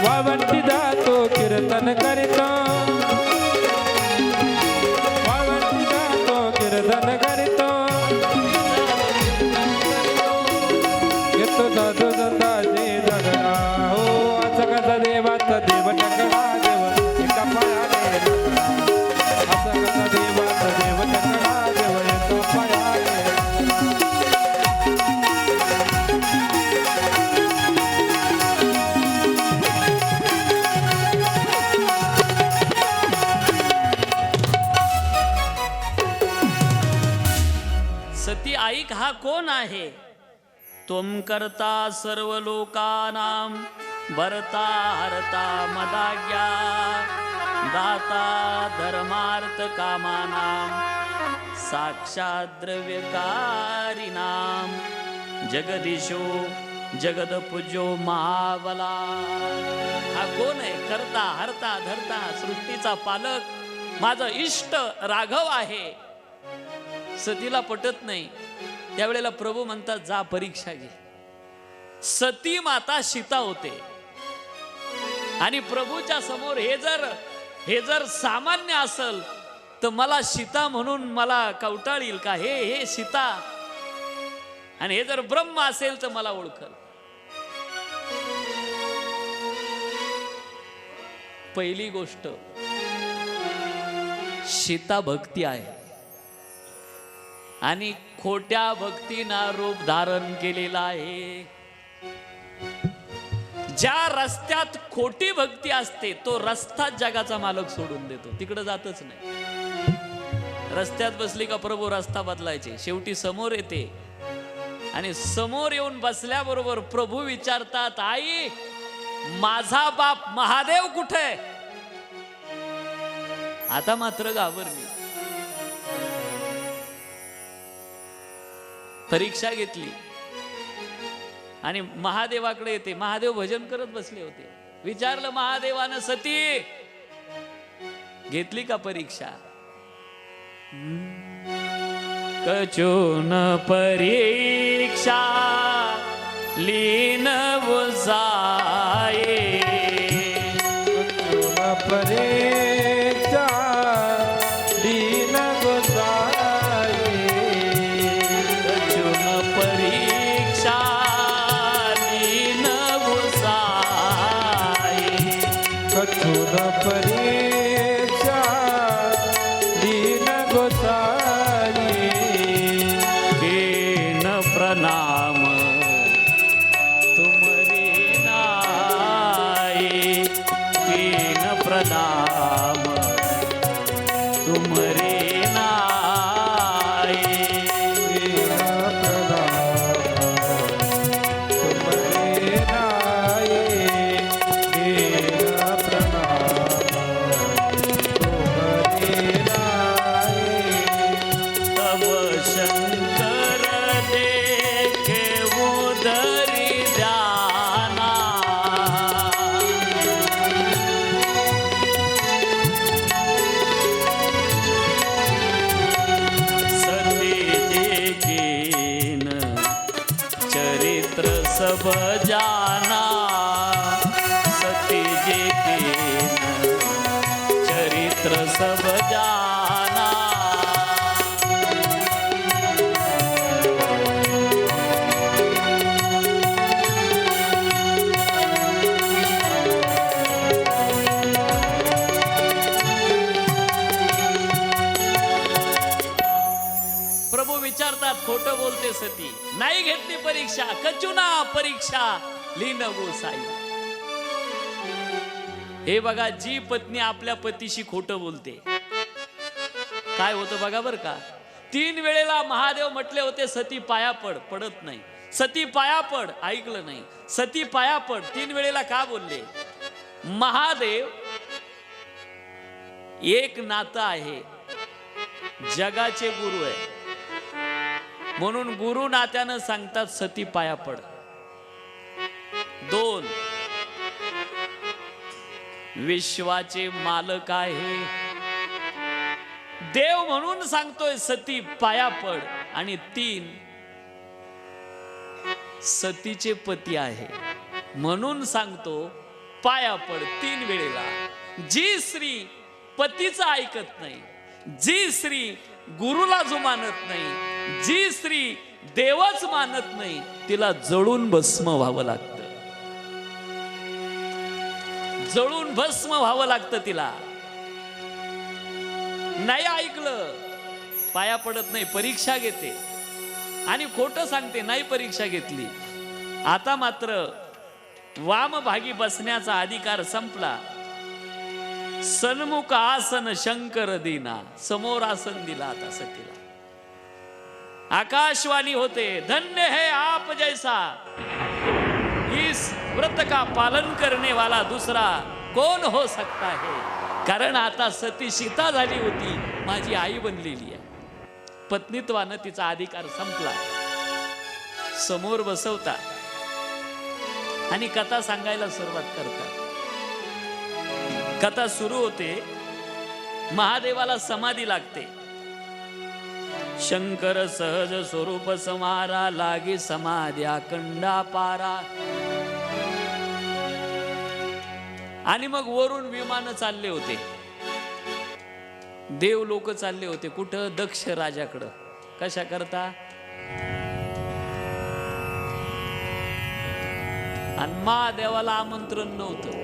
वावंटी जातो कीर्तन करीतो, वावंटी जातो कीर्तन करीतो, येतो दादो दंदाचे दगडा हो। असं कसं देवाचा देव टकडा देव एका पायाने लागला, असं कसं देवाचा देव टकडा देव एका पायाने लागला। सती ऐक हा कोण आहे? तुम करता सर्व लोकानां, भरता हरता मदाज्ञा, दाता धर्मार्थ कामानां, साक्षात द्रव्यकारिणां, जगदीशो जगदपूज्यो महाबला। हा कोण आहे? करता हरता धरता सृष्टीचा पालक माझा इष्ट राघव आहे। सतीला पटत नाही, त्यावेळेला प्रभू म्हणतात जा परीक्षा घे। सती माता सीता होते आणि प्रभूच्या समोर हे जर सामान्य असेल तर मला सीता म्हणून मला कवटाळील का? हे सीता, आणि हे जर ब्रह्म असेल तर मला ओळखल. पहिली गोष्ट, सीता भक्ती आहे आणि खोट्या भक्तीना रूप धारण केलेला आहे. ज्या रस्त्यात खोटी भक्ती असते तो रस्ता जगाचा मालक सोडून देतो, तिकडे जातच नाही. रस्त्यात बसली का प्रभू रस्ता बदलायचे, शेवटी समोर येते आणि समोर येऊन बसल्याबरोबर प्रभू विचारतात, आई माझा बाप महादेव कुठे? आता मात्र घाबरली. परीक्षा घेतली आणि महादेवाकडे येते. महादेव भजन करत बसले होते. विचारलं महादेवानं, सती घेतली का परीक्षा? कचून परीक्षा लीन बुजाये, परीक्षा लीन बुजाये, कचून परीक्षा लीन बुजाये, कचून परीक्षा लीन बुजाये. केन प्रणाम तुमरे नाये, केन प्रणाम तुमरे नाये. तव शंकर देखे उदरी ध्याना, सती देखीन चरित्र सब जाना, सती देखीन चरित्र सब जाना. प्रभू विचारतात, खोटं बोलते सती? नाही घेतली परीक्षा, कचुना परीक्षा लीन गोसाई. हे बघा, जी पत्नी आपल्या पतीशी खोटं बोलते काय होतं बघा बर का. 3 वेळेला महादेव म्हटले होते सती पाया पड, पडत नाही. सती पाया पड, ऐकलं नाही. सती पाया पड 3 वेळेला का बोलले? महादेव एक नातं आहे, जगाचे गुरु आहे म्हणून गुरु नात्यानं सांगतात सती पाया पड. 2, विश्वाचे मालक आहे, देव म्हणून सांगतोय सती पाया पड. आणि 3, सतीचे पती आहे म्हणून सांगतो पाया पड 3 वेळेला. जी स्त्री पतीचं ऐकत नाही, जी स्त्री गुरुला जो मानत नाही, जी स्त्री देवच मानत नाही, तिला जळून भस्म व्हावं लागतं. जळून भस्म व्हावं लागतं तिला. नाही ऐकलं, पाया पडत नाही, परीक्षा घेते आणि खोटं सांगते, नाही परीक्षा घेतली. आता मात्र वामभागी बसण्याचा अधिकार संपला. सन्मुख आसन शंकर दिना, समोर आसन दिला आता सतीला. आकाशवाणी होते, धन्य है आप जैसा, इस व्रत का पालन करने वाला दूसरा कौन हो सकता है. कारण आता सती सीता झाली होती, माझी आई बनलेली आहे. पत्नीत्वानं तिचा अधिकार संपला. समोर बसवता आणि कथा सांगायला सुरुवात करतात. कथा सुरू होते, महादेवाला समाधी लागते. शंकर सहज स्वरूप समारा, लागे समाध्या कंडा पारा. आणि मग वरून विमान चालले होते. देव लोक चालले होते कुठं? दक्ष राजाकडं. कशा करता? आणि महादेवाला आमंत्रण नव्हतं.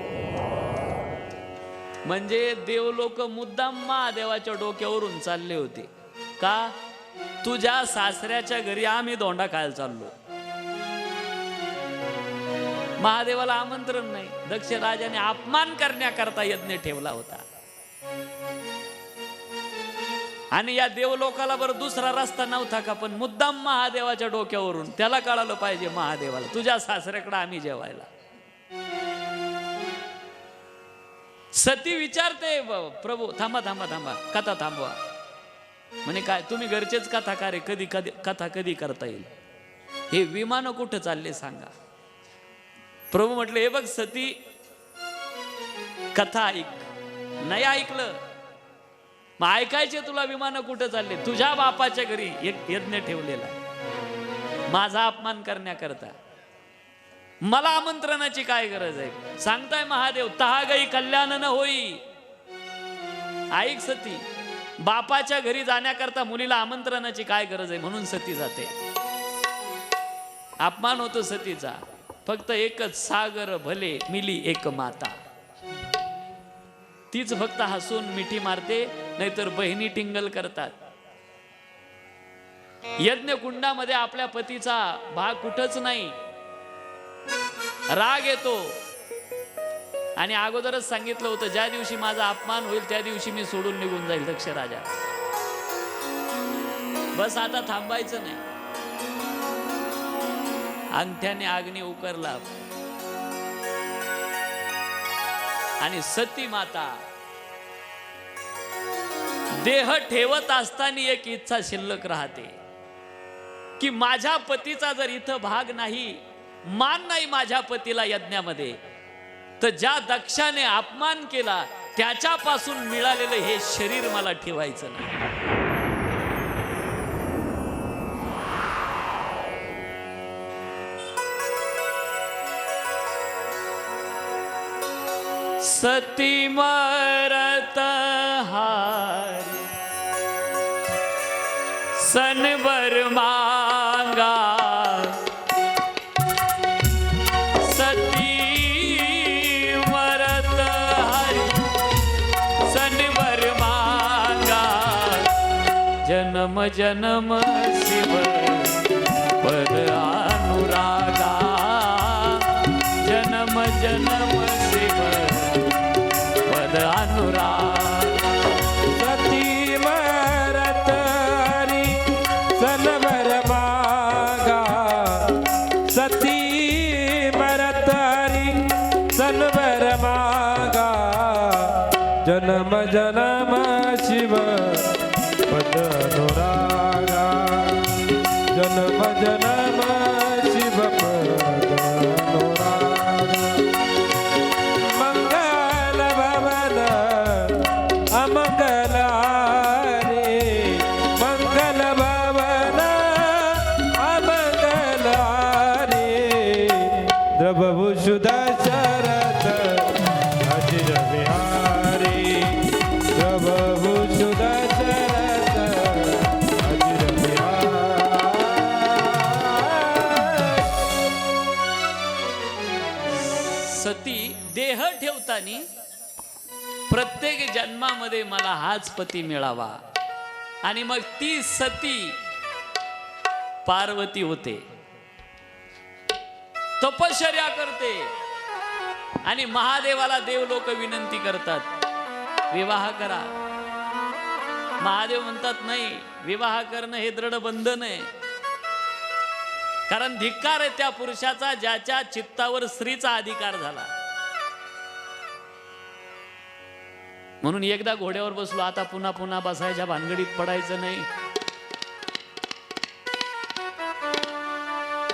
म्हणजे देव लोक मुद्दाम महादेवाच्या डोक्यावरून चालले होते. का? तुझ्या सासऱ्याच्या घरी आम्ही धोंडा खायला चाललो. महादेवाला आमंत्रण नाही. दक्ष राजाने अपमान करण्याकरता यज्ञ ठेवला होता. आणि या देवलोकाला बरं दुसरा रस्ता नव्हता का? पण मुद्दाम महादेवाच्या डोक्यावरून. त्याला कळालं पाहिजे महादेवाला, तुझ्या सासऱ्याकडे आम्ही जेवायला. सती विचारते, प्रभू थांबा थांबा थांबा, कथा थांबवा. म्हणे काय तुम्ही घरचेच कथाकार आहे, कधी कधी कथा कधी करता येईल? हे विमान कुठं चालले सांगा. प्रभू म्हटले, हे बघ सती, कथा ऐक. नाही ऐकलं मग ऐकायचे तुला विमान कुठं चालले? तुझ्या बापाच्या घरी एक यज्ञ ठेवलेला, माझा अपमान करण्याकरता. मला आमंत्रणाची काय गरज आहे? सांगताय महादेव, तहा गई कल्याण न होई. ऐक सती, बापाच्या घरी जाण्याकरता मुलीला आमंत्रणाची काय गरज आहे? म्हणून सती जाते. अपमान होतो सतीचा. फक्त एकच सागर भले मिली एक माता. तीच फक्त हसून मिठी मारते, नाहीतर बहिणी टिंगल करतात. यज्ञ कुंडामध्ये आपल्या पतीचा भाग कुठंच नाही. राग येतो. आणि अगोदरच सांगितलं होतं, ज्या दिवशी माझा अपमान होईल त्या दिवशी मी सोडून निघून जाईल दक्ष राजा. बस आता थांबायचं नाही. अंगठ्याने अग्नी उकरला आणि सती माता देह ठेवत असताना एक इच्छा शिल्लक राहते की माझ्या पतीचा जर इथं भाग नाही, मान नाही माझ्या पतीला यज्ञामध्ये, तर ज्या दक्षाने अपमान केला त्याच्यापासून मिळालेलं हे शरीर मला ठेवायचं नाही. सती मरत हारी सनबर मांगा. सती मरत हारी सनबर मांगा. जन्म जन्म शिव पद अनुरागा. जन्म जन्म शिव अनुराग. सती मरत हरी सनबर मागा. सती मरत हरी सनबर मागा. जन्म जन्म शिव पद अनुरागा. जन्म जन्म शिव पद अनुरागा. मंगल भवन अमंगल रे. मंगल भवन अमंगल रे. द्रवभूषु दशरथ अजिर बिहारी. द्रवभूषु दशरथ अजिर बिहारी. सती देह ठेवताना प्रत्येक जन्मामध्ये मला हाच पती मिळावा. आणि मग ती सती पार्वती होते, तपश्चर्या करते. आणि महादेवाला देव लोक विनंती करतात, विवाह करा. महादेव म्हणतात, नाही, विवाह करणं हे दृढ बंधन आहे. कारण धिक्कार आहे त्या पुरुषाचा ज्याच्या चित्तावर स्त्रीचा अधिकार झाला. म्हणून एकदा घोड्यावर बसलो, आता पुन्हा पुन्हा बसायच्या भानगडीत पडायचं नाही.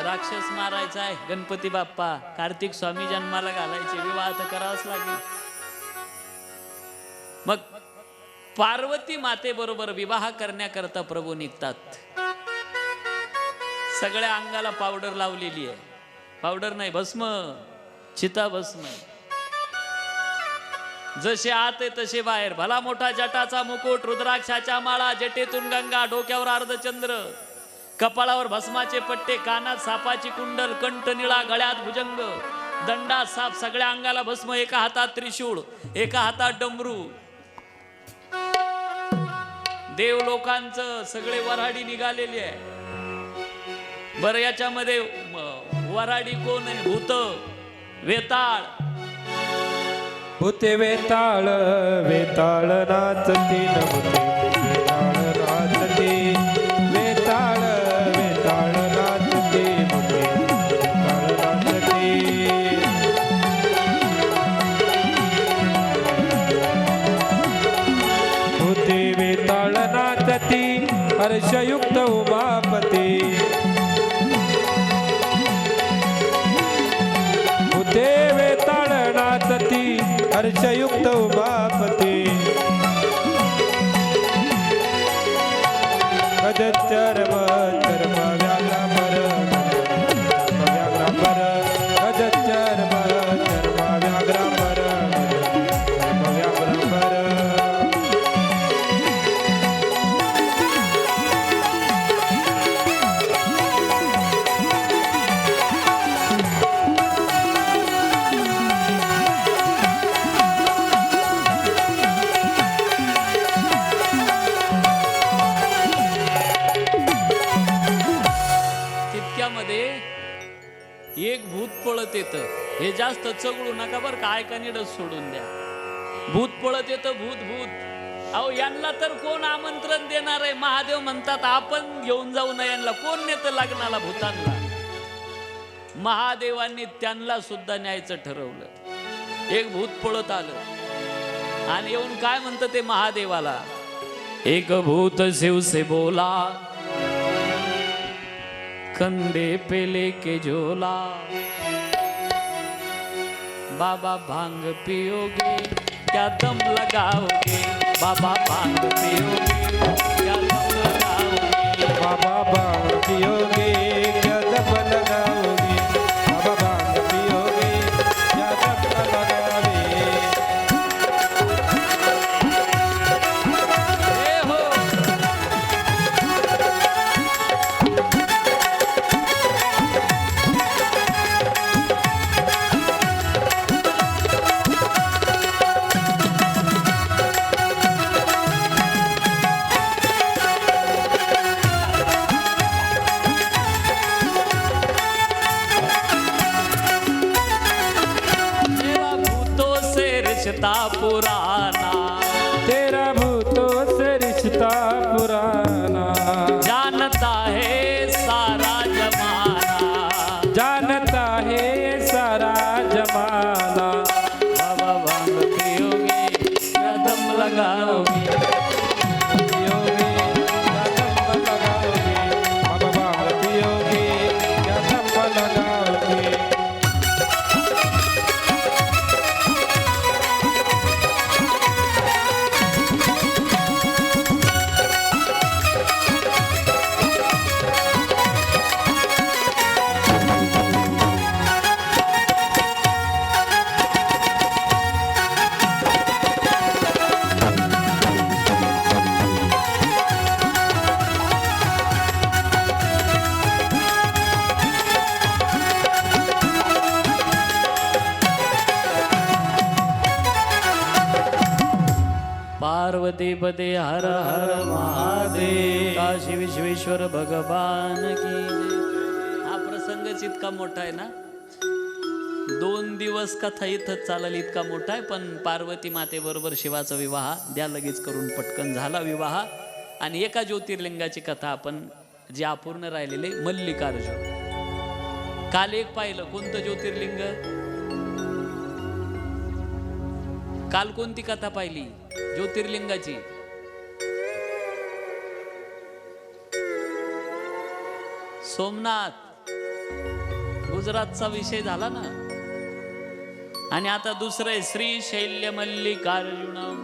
राक्षस मारायचा आहे गणपती बाप्पा, कार्तिक स्वामी जन्माला घालायचे, विवाह तर करावाच लागेल. मग पार्वती मातेबरोबर विवाह करण्याकरता प्रभू निघतात. सगळ्या अंगाला पावडर लावलेली आहे. पावडर नाही, भस्म, चिता भस्म. जसे आत आहे तसे बाहेर. भला मोठा जटाचा मुकुट, रुद्राक्षाच्या माळा, जटेतून गंगा, डोक्यावर अर्धचंद्र, कपाळावर भस्माचे पट्टे, कानात सापाची कुंडल, कंठ निळा, गळ्यात भुजंग, दंडात साप, सगळ्या अंगाला भस्म, एका हातात त्रिशूळ, एका हातात डमरू. देव लोकांचं सगळे वऱ्हाडी निघालेली आहे. बरं याच्यामध्ये वऱ्हाडी कोण आहे? भूत, वेताळ. भूते वेताळ वेताळ नाचती न भूते वेताळ नाचती, वेताळ वेताळ नाचती, भूते वेताळ नाचती. भूते वेताळ नाचती हर्षयुक्त उमापती. भूते वेताळ नाचती हर्षयुक्त उमापती. गजचर्म चर्म व्याघ्रांबर, व्याघ्रांबर, गजचर्म चर्म व्याघ्रांबर, व्याघ्रांबर. एक भूत पळत येतं. हे जास्त चगळू नका बरं का, ऐका नीडच सोडून द्या. भूत पळत येतं, भूत भूत. अहो यांना तर कोण आमंत्रण देणार आहे? महादेव म्हणतात आपण घेऊन जाऊ नये यांना. कोण नेतं लग्नाला भूतांना? महादेवांनी त्यांना सुद्धा न्यायचं ठरवलं. एक भूत पळत आलं आणि येऊन काय म्हणतं ते महादेवाला, एक भूत शिव से बोला, कंधे पे लेके झोला, बाबा भांग पियोगे क्या दम लगाओगे, बाबा भांग पियोगे क्या दम लगाओगे, बाबा भांग पियोगे क्या दम लगाओगे, बाबा भांग पियोगे क्या दम लगाओगे. रिश्ता पुराना, तेरा भूतों से रिश्ता पुराना, जानता है सारा जमाना, जानता है सारा जमाना. बाबा भांग पियोगे क्या दम लगाओगे, पियोगे क्या दम लगाओगे, बाबा भांग पियोगे क्या दम लगाओगे. पार्वती पदे हर हर महादेव, काशी विश्वेश्वर भगवान की जय. हा प्रसंगच इतका मोठा आहे ना, 2 दिवस कथा इथंच चालेल, इतका मोठा आहे. पण पार्वती मातेबरोबर शिवाचा विवाह द्या लगेच करून पटकन झाला विवाह. आणि एका ज्योतिर्लिंगाची कथा आपण जी अपूर्ण राहिलेली मल्लिकार्जुन. काल एक पाहिलं, कोणतं ज्योतिर्लिंग? काल कोणती कथा पाहिली ज्योतिर्लिंगाची? सोमनाथ, गुजरातचा विषय झाला ना. आणि आता दुसरं आहे श्रीशैल्य मल्लिकार्जुनम.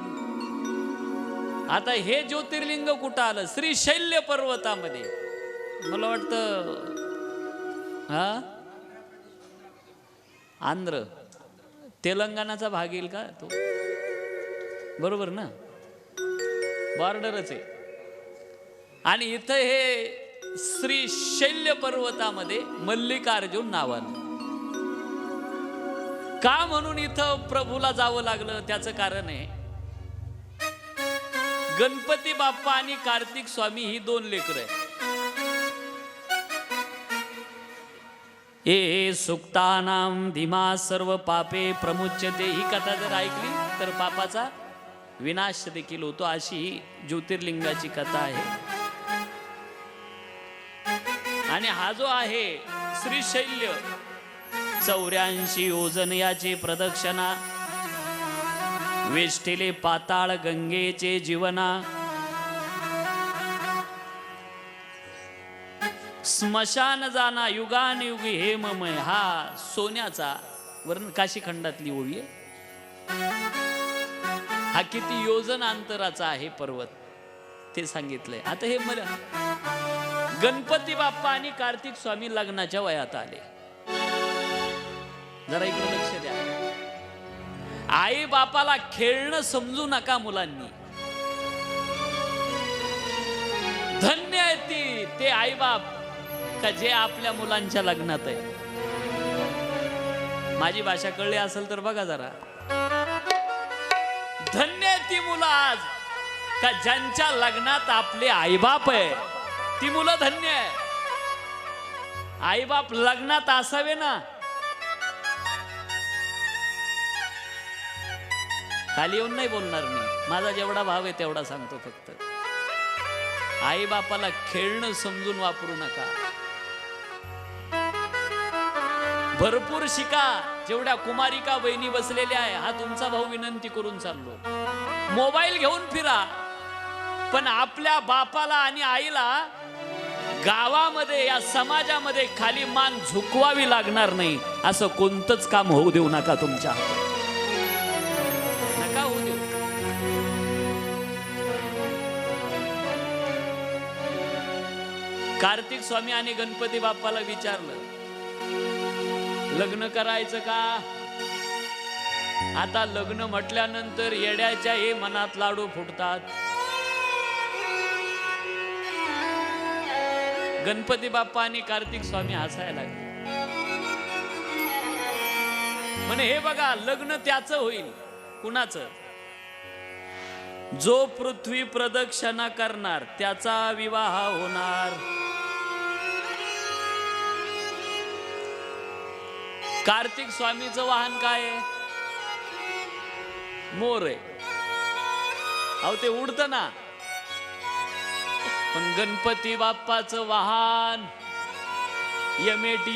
आता हे ज्योतिर्लिंग कुठं आलं? श्रीशैल्य पर्वतामध्ये. मला वाटतं आंध्र तेलंगणाचा भाग येईल का तो? बरोबर ना, बॉर्डरच आहे. आणि इथं हे श्री शैल्य पर्वतामध्ये मल्लिकार्जुन नावानं. का म्हणून इथं प्रभूला जावं लागलं त्याचं कारण आहे, गणपती बाप्पा आणि कार्तिक स्वामी ही दोन लेकरं आहेत. हे सुक्तानाम धीमा सर्व पापे प्रमुच्यते. ही कथा जर ऐकली तर पापाचा विनाश देखील होतो, अशी ही ज्योतिर्लिंगाची कथा आहे. आणि हा जो आहे श्रीशैल्य 84 योजन याची प्रदक्षिणा, वेष्टिले पाताळ गंगेचे जीवना, स्मशान जाना युगानयुगी हेममय. हा सोन्याचा वर्ण काशीखंडातली ओवी आहे. हा किती योजन अंतराचा आहे पर्वत ते सांगितलंय. आता हे मला गणपती बाप्पा आणि कार्तिक स्वामी लग्नाच्या वयात आले. जरा इकडे लक्ष द्या. आई बापाला खेळणं समजू नका मुलांनी. धन्य आहे ते आई बाप का जे आपल्या मुलांच्या लग्नात आहे. माझी भाषा कळली असेल तर बघा जरा. धन्य आहे ती मुलं आज का ज्यांच्या लग्नात आपले आईबाप आहे. ती मुलं धन्य आहे. आईबाप लग्नात असावे ना. खाली येऊन नाही बोलणार मी, माझा जेवढा भाव आहे तेवढा सांगतो फक्त. आई बापाला खेळणं समजून वापरू नका. भरपूर शिका. जेवढ्या कुमारिका बहिणी बसलेल्या आहे, हा तुमचा भाऊ विनंती करून चाललो. मोबाईल घेऊन फिरा, पण आपल्या बापाला आणि आईला गावामध्ये या समाजामध्ये खाली मान झुकवावी लागणार नाही असं कोणतंच काम होऊ देऊ नका. तुमच्या नका होऊ देऊ. कार्तिक स्वामी आणि गणपती बाप्पाला विचारलं, लग्न करायचं का? आता लग्न म्हटल्यानंतर येड्याच्या हे मनात लाडू फुटतात. गणपती बाप्पा आणि कार्तिक स्वामी हसायला लागले. म्हणे हे बघा, लग्न त्याचं होईल. कुणाचं? जो पृथ्वी प्रदक्षिणा करणार त्याचा विवाह होणार. कार्तिक स्वामीचं वाहन काय आहे? मोर आहे. अहो ते उडतं ना. पण गणपती बाप्पाचं वाहन MAT.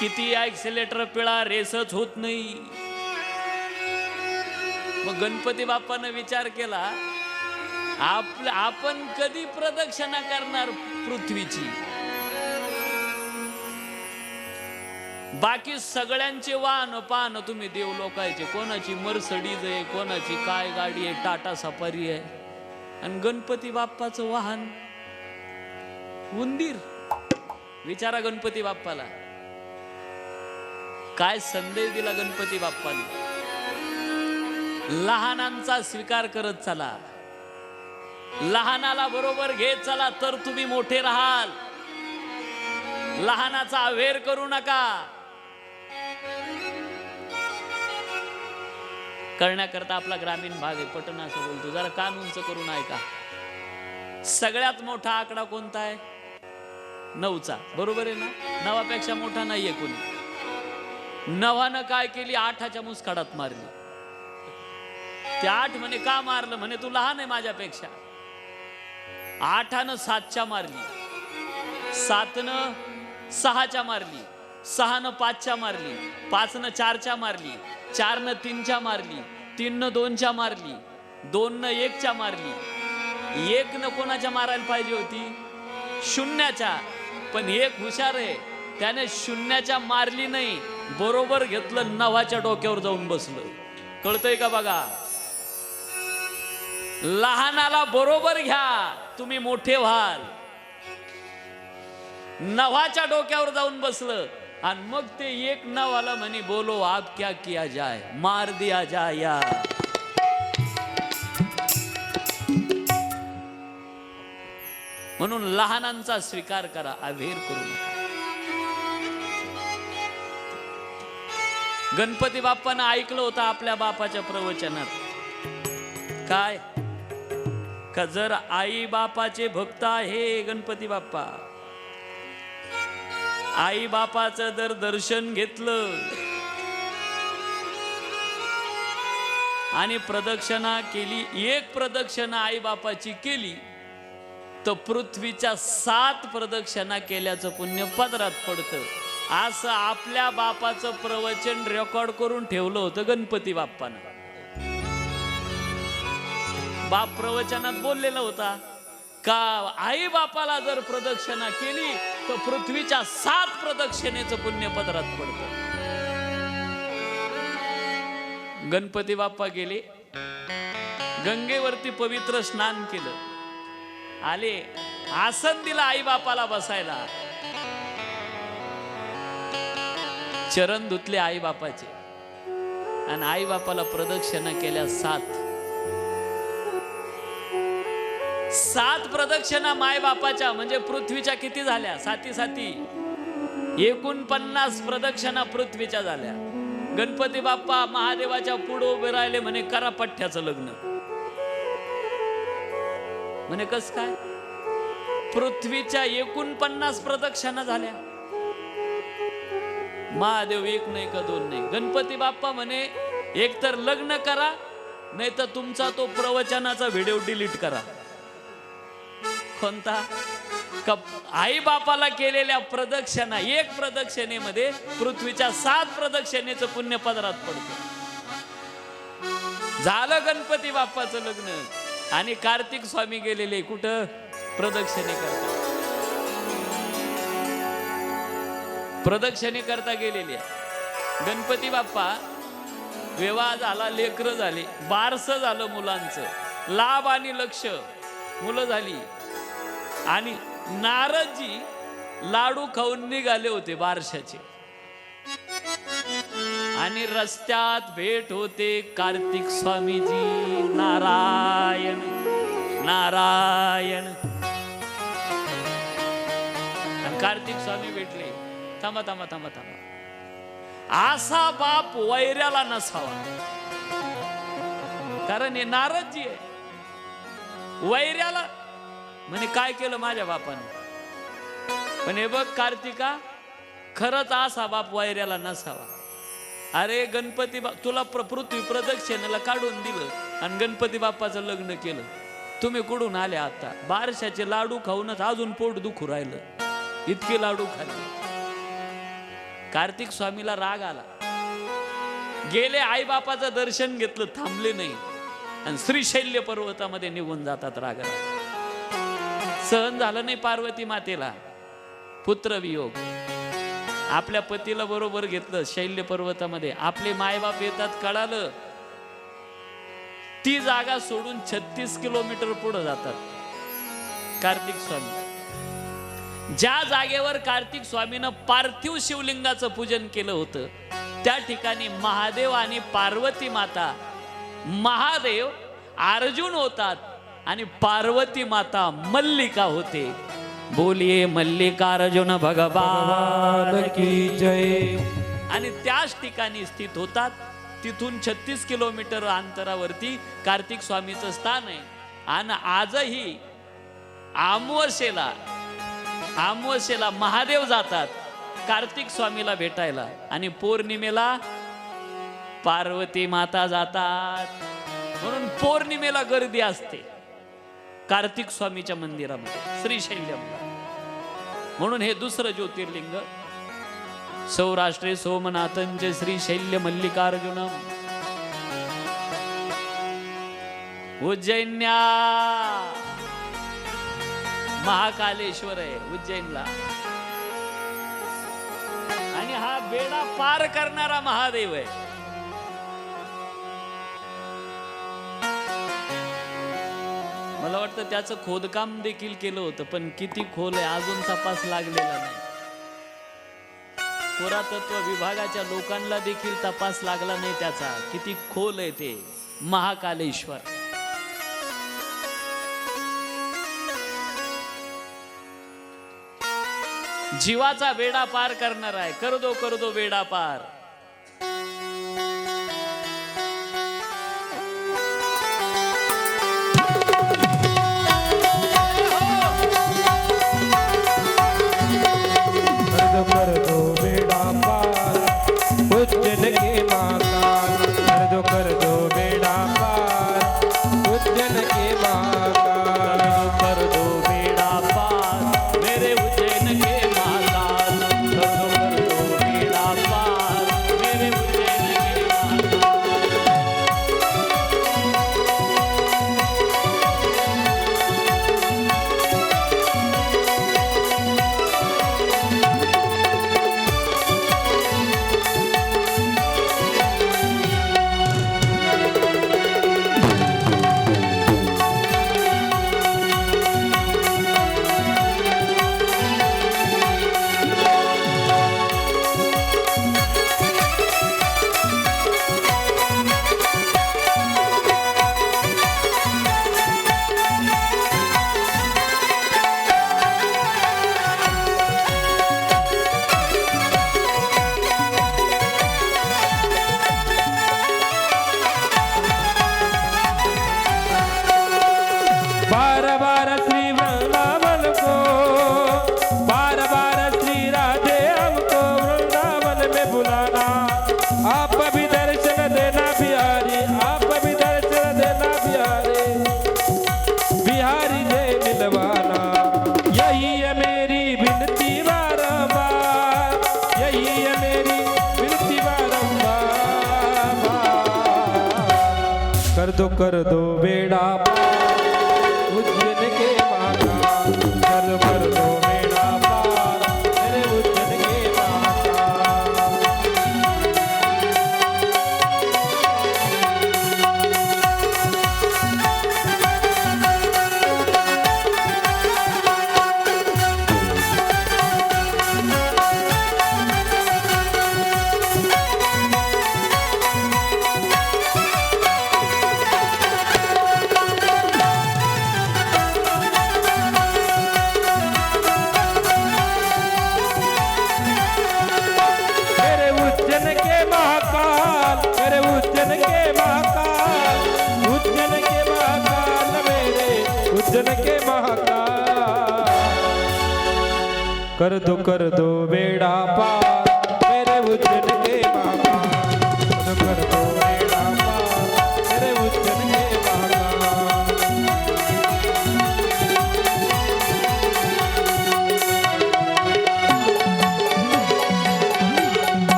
किती ऍक्सिलेटर पिळा रेसच होत नाही. मग गणपती बाप्पानं विचार केला, आपण कधी प्रदक्षिणा करणार पृथ्वीची? बाकी सगळ्यांचे वाहन पाहन तुम्ही देव लोकांचे. कोणाची मर्सडीज आहे, कोणाची काय गाडी आहे, टाटा सफारी आहे. आणि गणपती बाप्पाचं वाहन उंदीर. विचारा गणपती बाप्पाला काय संदेश दिला गणपती बाप्पाने. लहानांचा स्वीकार करत चला. लहानाला बरोबर घेत चला तर तुम्ही मोठे राहाल. लहानाचा अवेर करू नका. करण्याकरता आपला ग्रामीण भाग आहे, पटना असं बोलतो. जरा कान उंच करून ऐका. सगळ्यात मोठा आकडा कोणता आहे? 9चा. बरोबर आहे ना? 9पेक्षा मोठा नाहीये कोणी. 9नं काय केली? 8च्या मुसकाडात मारली. ते 8 म्हणे का मारलं? म्हणे तू लहान आहे माझ्यापेक्षा. 8नं 7च्या मारली. 7नं 6च्या मारली. 6नं 5च्या मारली. 5नं 4च्या मारली. 4नं 3च्या मारली. 3नं 2च्या मारली. 2नं 1च्या मारली. 1नं कोणाच्या मारायला पाहिजे होती? 0च्या. पण 1 हुशार आहे, त्याने 0च्या मारली नाही, बरोबर घेतलं 9च्या डोक्यावर जाऊन बसलं. कळतंय का बघा? लहानाला बरोबर घ्या, तुम्ही मोठे व्हाल. 9च्या डोक्यावर जाऊन बसलं आणि मग ते 1 9 म्हणे बोलो आप क्या किया जाए, मार दिया जाए. या म्हणून लहानांचा स्वीकार करा, अवेर करू नका. गणपती बाप्पानं ऐकलं होतं आपल्या बापाच्या प्रवचनात काय, का जर आई बापाचे भक्त आहे गणपती बाप्पा, आई बापाचं जर दर्शन घेतलं आणि प्रदक्षिणा केली, एक प्रदक्षिणा आई बापाची केली तर पृथ्वीच्या 7 प्रदक्षिणा केल्याचं पुण्य पदरात पडतं. असं आपल्या बापाचं प्रवचन रेकॉर्ड करून ठेवलं होतं गणपती बाप्पानं. बाप प्रवचनात बोललेला होता का आई बापाला जर प्रदक्षिणा केली तर पृथ्वीच्या 7 प्रदक्षिणेचं पुण्य पदरात पडतं. गणपती बाप्पा गेले, गंगेवरती पवित्र स्नान केलं, आले, आसन दिलं आई बापाला बसायला, चरण धुतले आई बापाचे आणि आई बापाला प्रदक्षिणा केल्या 7 प्रदक्षिणा माय बापाच्या, म्हणजे पृथ्वीच्या किती झाल्या? 7 49 प्रदक्षिणा पृथ्वीच्या झाल्या. गणपती बाप्पा महादेवाच्या पुढे उभे राहिले, म्हणे करा पठ्ठ्याचं लग्न. म्हणे कस काय? पृथ्वीच्या 49 प्रदक्षिणा झाल्या. महादेव एक नाही का 2 नाही. गणपती बाप्पा म्हणे एक तर लग्न करा, नाही तर तुमचा तो प्रवचनाचा व्हिडिओ डिलीट करा. कोणता? आई बापाला केलेल्या प्रदक्षिणा, एक प्रदक्षिणेमध्ये पृथ्वीच्या 7 प्रदक्षिणेचं पुण्य पदरात पडतं. झालं गणपती बाप्पाचं लग्न आणि कार्तिक स्वामी गेलेले कुठं? प्रदक्षिणे करता. प्रदक्षिणे करता गेलेले. गणपती बाप्पा विवाह झाला, लेकरं झाले, बारसं झालं मुलांचं, लाभ आणि लक्ष, मुलं झाली आणि नारदजी लाडू खाऊन निघाले होते बारशाचे आणि रस्त्यात भेट होते कार्तिक स्वामीजी. नारायण नारायण. कार्तिक स्वामी भेटले. थांबा थांबा थांबा थांबा. असा बाप वैऱ्याला नसावा, कारण हे नारदजी आहे. वैऱ्याला म्हणे काय केलं माझ्या बापाने? पण हे बघ कार्तिका, खरंच असा बाप वैऱ्याला नसावा. अरे गणपती तुला पृथ्वी प्रदक्षिणेला काढून दिलं आणि गणपती बाप्पाचं लग्न केलं. तुम्ही कुठून आले? आता बारशाचे लाडू खाऊनच अजून पोट दुखू राहिलं, इतके लाडू खाल्ले. कार्तिक स्वामीला राग आला. गेले, आई बापाचं दर्शन घेतलं, थांबले नाही आणि श्रीशैल्य पर्वतामध्ये निघून जातात राग. सहन झालं नाही पार्वती मातेला पुत्र वियोग. आपल्या पतीला बरोबर घेतलं शैल्य पर्वतामध्ये. आपले मायबाप येतात कळालं, ती जागा सोडून 36 किलोमीटर पुढे जातात कार्तिक स्वामी. ज्या जागेवर कार्तिक स्वामीनं पार्थिव शिवलिंगाचं पूजन केलं होतं त्या ठिकाणी महादेव आणि पार्वती माता, महादेव अर्जुन होतात आणि पार्वती माता मल्लिका होते. बोलिये मल्लिकार्जुन भगवान की जय. आणि त्याच ठिकाणी स्थित होतात. तिथून 36 किलोमीटर अंतरावरती कार्तिक स्वामीचं स्थान आहे. आणि आजही अमावस्येला महादेव जातात कार्तिक स्वामीला भेटायला आणि पौर्णिमेला पार्वती माता जातात. म्हणून पौर्णिमेला गर्दी असते कार्तिक स्वामीच्या मंदिरामध्ये श्रीशैल्यमला. म्हणून हे दुसरं ज्योतिर्लिंग सौराष्ट्रे सोमनाथंचे श्रीशैल्य मल्लिकार्जुनम. उज्जैन्या महाकालेश्वर आहे उज्जैनला. आणि हा बेडा पार करणारा महादेव आहे. मला वाटतं त्याचं खोदकाम देखील केलं होतं, पण किती खोल आहे अजून तपास लागलेला नाही. पुरातत्व विभागाच्या लोकांना देखील तपास लागला नाही त्याचा, किती खोल आहे ते महाकालेश्वर. जीवाचा बेडा पार करणार आहे. कर दो बेडा पार. कर दो बेड़ा पार उज्जैन के महाकाल. कर दो बेड़ा पार उज्जैन के महाकाल. कर दो बेड़ा पार मेरे उज्जैन के महाकाल. कर दो बेड़ा पार मेरे उज्जैन के महाकाल. बार बार श्री वृंदावन को, बार बार श्री राधे हमको वृंदावन में बुलाना. आप भी दर्शन देना बिहारी, आप भी दर्शन देना बिहारी, बिहारी जय मिलवाना. यही है मेरी विनती बारंबार, यही है मेरी विनती बारंबार. कर दो बेड़ा उज्जैन के महाकाल. कर दो बेड़ा पार मेरे उज्जैन के महाकाल. उज्जैन के महाकाल, मेरे उज्जैन के महाकाल, उज्जैन के महाकाल, मेरे उज्जैन के महाकाल. कर दो बेड़ा पार मेरे उज्जैन के महाकाल. कर दो बेड़ा पार मेरे उज्जैन के महाकाल.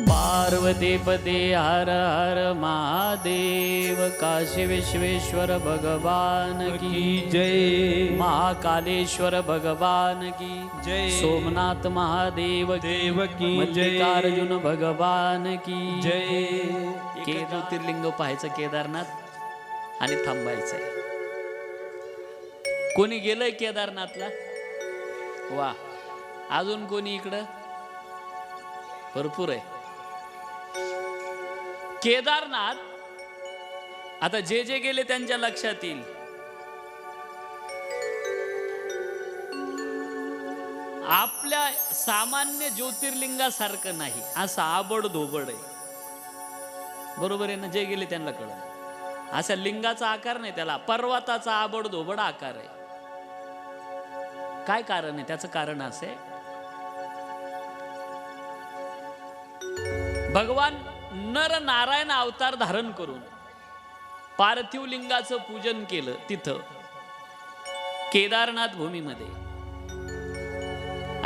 पार्वती पदे हर हर महादेव. काशी विश्वेश्वर भगवान की जय. महाकालेश्वर भगवान की जय. सोमनाथ महादेव देव की जय. मल्लिकार्जुन भगवान की जय. ज्योतिर्लिंग पाहायचं केदारनाथ आणि थांबायचंय. कोणी गेलंय केदारनाथला? वा. अजून कोणी इकडं? भरपूर आहे. केदारनाथ आता जे जे गेले त्यांच्या लक्षात येईल. आपल्या सामान्य ज्योतिर्लिंगासारखं नाही, असं आबड धोबड आहे. बरोबर आहे ना? जे गेले त्यांना कळलं. असा लिंगाचा आकार नाही त्याला, पर्वताचा आबड धोबड आकार आहे. काय कारण आहे? त्याचं कारण असं आहे, भगवान नर नारायण अवतार धारण करून पार्थिव लिंगाचं पूजन केलं तिथं केदारनाथ भूमीमध्ये.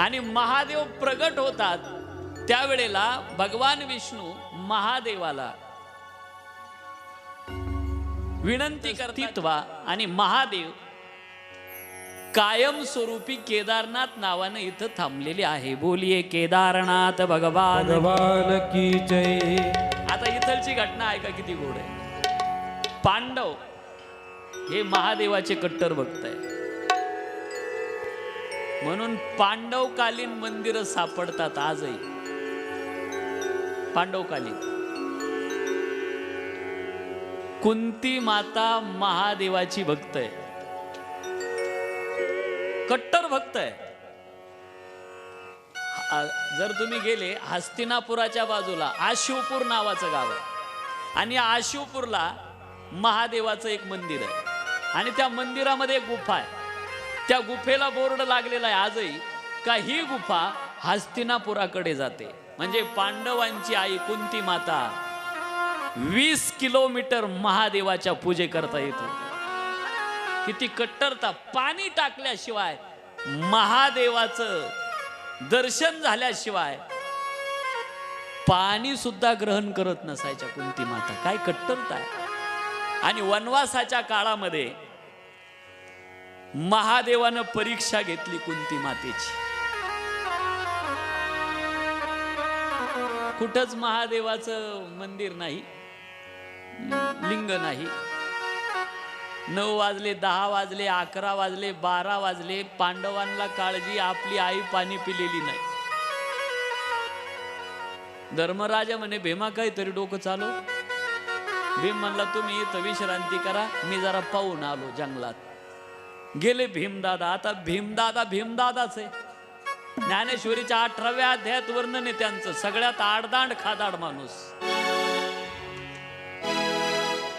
आणि महादेव प्रगट होतात त्यावेळेला भगवान विष्णू महादेवाला विनंती करतात आणि महादेव कायम स्वरूपी केदारनाथ नावाने इथं थांबलेले आहे. बोलिये केदारनाथ भगवान की जय. आता इथलची घटना ऐका किती गोड आहे. पांडव हे महादेवाचे कट्टर भक्त आहे, म्हणून पांडवकालीन मंदिर सापडतात आजही. पांडवकालीन कुंती माता महादेवाची भक्त आहे. कट्टर भक्त आहे. जर तुम्ही गेले हस्तिनापुराच्या बाजूला आशिवपूर नावाचं गाव आहे आणि आशिवपूरला महादेवाचं एक मंदिर आहे आणि त्या मंदिरामध्ये एक गुफा आहे. त्या गुफेला बोर्ड लागलेला आहे आजही का ही गुफा हस्तिनापुराकडे जाते. म्हणजे पांडवांची आई कुंती माता 20 किलोमीटर महादेवाच्या पूजे करता येतो. किती कट्टरता. पाणी टाकल्याशिवाय महादेवाचं दर्शन झाल्याशिवाय पाणी सुद्धा ग्रहण करत नसायच्या कुंती माता. काय कट्टरता आहे. आणि वनवासाच्या काळामध्ये महादेवानं परीक्षा घेतली कुंती मातेची. कुठंच महादेवाचं मंदिर नाही, लिंग नाही. 9 वाजले, 10 वाजले, 11 वाजले, 12 वाजले, पांडवांना काळजी, आपली आई पाणी पिलेली नाही. धर्मराजा म्हणे भीमा काहीतरी डोकं चालव. भीम म्हणला तुम्ही इथं विश्रांती करा, मी जरा पाहून आलो जंगलात. गेले भीमदादा. आता भीमदादाच आहे. ज्ञानेश्वरीच्या 18व्या अध्यायात वर्णन आहे त्यांचं. सगळ्यात आडदांड खादाड माणूस.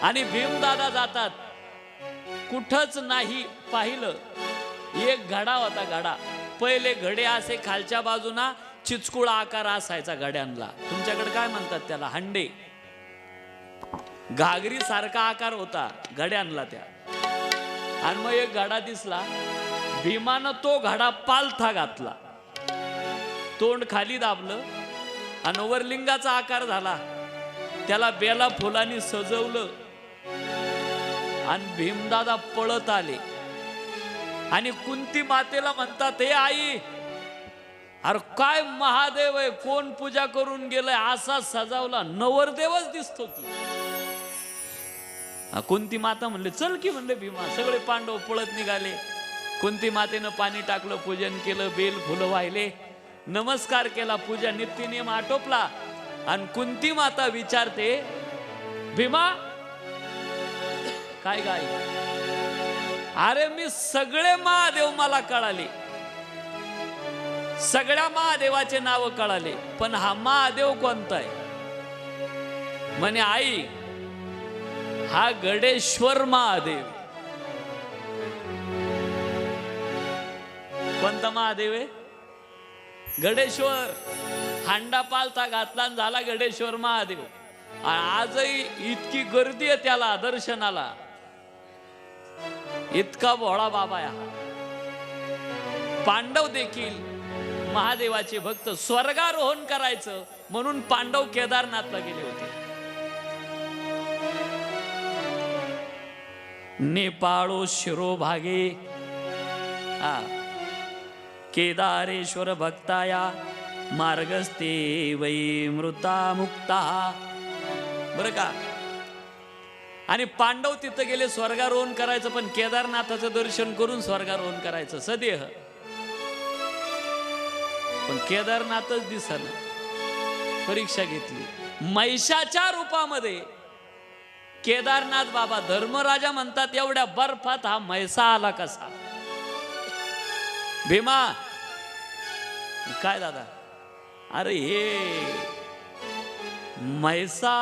आणि भीमदादा जातात, कुठंच नाही पाहिलं. एक घडा होता. घडा पहिले घडे असे खालच्या बाजूना चिचकुळा आकार असायचा घड्यांना. तुमच्याकडे काय म्हणतात त्याला? हंडे. घागरी सारखा आकार होता घड्यांना त्या. आणि मग एक घडा दिसला. भीमानं तो घडा पालथा घातला, तोंड खाली दाबलं आणि वरलिंगाचा आकार झाला. त्याला बेला फुलांनी सजवलं आणि भीमदादा पळत आले. आणि कुंती मातेला म्हणतात, हे आई, अरे काय महादेव आहे, कोण पूजा करून गेलंय, असा सजावला नवरदेवच दिसतो की. कुंती माता म्हणले चल की. म्हणले भीमा. सगळे पांडव पळत निघाले. कुंती मातेनं पाणी टाकलं, पूजन केलं, बेल फुलं वाहिले, नमस्कार केला, पूजा नित्यनियम आटोपला. आणि कुंती माता विचारते, भीमा काय गाय? अरे मी सगळे महादेव मला कळाले, सगळ्या महादेवाचे नाव कळाले, पण हा महादेव कोणता आहे? म्हणे आई, हा गडेश्वर महादेव. कोणता महादेव आहे? गडेश्वर. हांडा पालथा घातला झाला गडेश्वर महादेव. आजही इतकी गर्दी आहे त्याला दर्शनाला. इतका भोळा बाबा आहे. पांडव देखील महादेवाचे भक्त. स्वर्गारोहण करायचं म्हणून पांडव केदारनाथला गेले होते. नेपाळो शिरोभागे केदारेश्वर भक्ताया मार्गस्ते वै मृता मुक्ता. बरं का. आणि पांडव तिथं गेले स्वर्गारोहण करायचं, पण केदारनाथाचं दर्शन करून स्वर्गारोहण करायचं सदेह. पण केदारनाथच दिसेना. परीक्षा घेतली. महिषाच्या रूपामध्ये केदारनाथ बाबा. धर्मराजा म्हणतात एवढ्या बर्फात हा म्हैसा आला कसा? भीमा काय दादा? अरे हे म्हैसा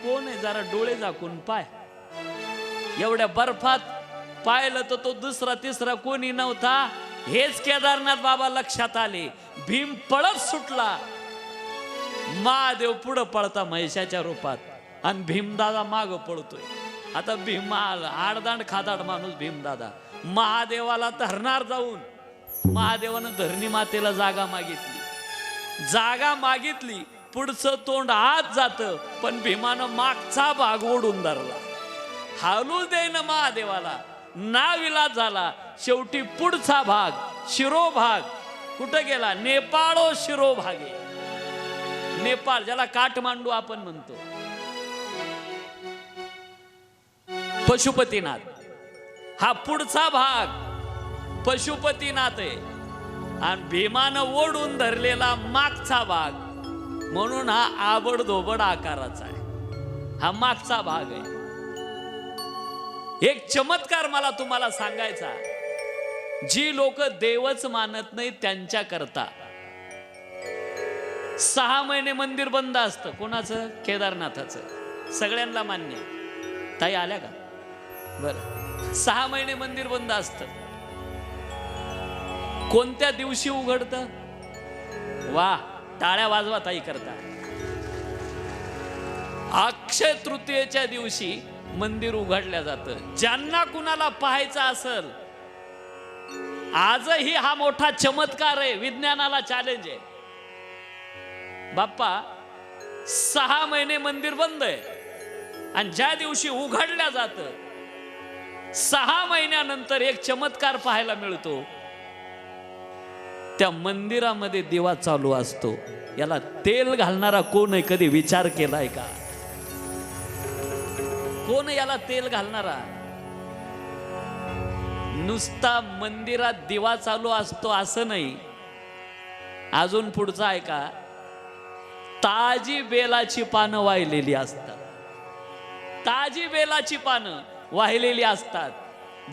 कोण आहे? जरा डोळे झाकून पाय. एवढ्या बर्फात पाहिलं तर तो दुसरा तिसरा कोणी नव्हता. हेच केदारनाथ बाबा लक्षात आले. भीम पळत सुटला. महादेव पुढं पळता म्हैसाच्या रूपात आणि भीमदादा माग पळतोय. आता भीमा आडदांड खादाड माणूस भीमदादा महादेवाला धरणार जाऊन. महादेवानं धरणी मातेला जागा मागितली. जागा मागितली. पुढचं तोंड आत जात, पण भीमानं मागचा भाग ओढून धरला. हालू देईन महादेवाला. नाविलाज झाला. शेवटी पुढचा भाग शिरोभाग कुठं गेला? नेपाळो शिरोभागे. नेपाळ, ज्याला काठमांडू आपण म्हणतो. पशुपतीनाथ हा पुढचा भाग पशुपतीनाथ आहे. आणि भीमानं ओढून धरलेला मागचा भाग, म्हणून हा आबडधोबड आकाराचा आहे. हा मागचा भाग आहे. एक चमत्कार मला तुम्हाला सांगायचा. जी लोक देवच मानत नाही त्यांच्या करता 6 महिने मंदिर बंद असतं. कोणाचं? केदारनाथाचं. सगळ्यांना मान्य. ताई आल्या का? बरं. 6 महिने मंदिर बंद असतं. कोणत्या दिवशी उघडतं? वा, टाळ्या वाजवा ताई करता. अक्षय तृतीयेच्या दिवशी मंदिर उघडल्या जातं. ज्यांना कुणाला पाहायचं असेल, आजही हा मोठा चमत्कार आहे, विज्ञानाला चॅलेंज आहे. बाप्पा 6 महिने मंदिर बंद आहे आणि ज्या दिवशी उघडल्या जातं 6 महिन्यानंतर एक चमत्कार पाहायला मिळतो. त्या मंदिरामध्ये दिवा चालू असतो. याला तेल घालणारा कोण आहे? कधी विचार केलाय का? कोण याला तेल घालणारा? नुसता मंदिरात दिवा चालू असतो असं नाही. अजून पुढचा आहे का? ताजी बेलाची पानं वाहिलेली असतात. ताजी बेलाची पानं वाहिलेली असतात.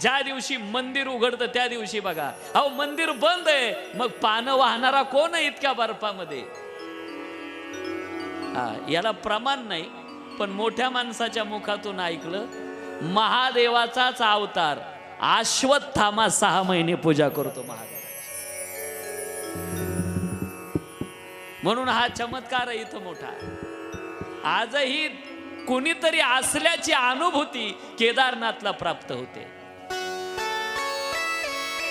ज्या दिवशी मंदिर उघडतं त्या दिवशी बघा, अहो मंदिर बंद आहे, मग पानं वाहणारा कोण आहे इतक्या बर्फामध्ये? याला प्रमाण नाही, पण मोठ्या माणसाच्या मुखातून ऐकलं, महादेवाचाच अवतार अश्वत्थामा 6 महिने पूजा करतो महादेवाची. म्हणून हा चमत्कार आहे इथं मोठा. आजही कुणीतरी असल्याची अनुभूती केदारनाथला प्राप्त होते.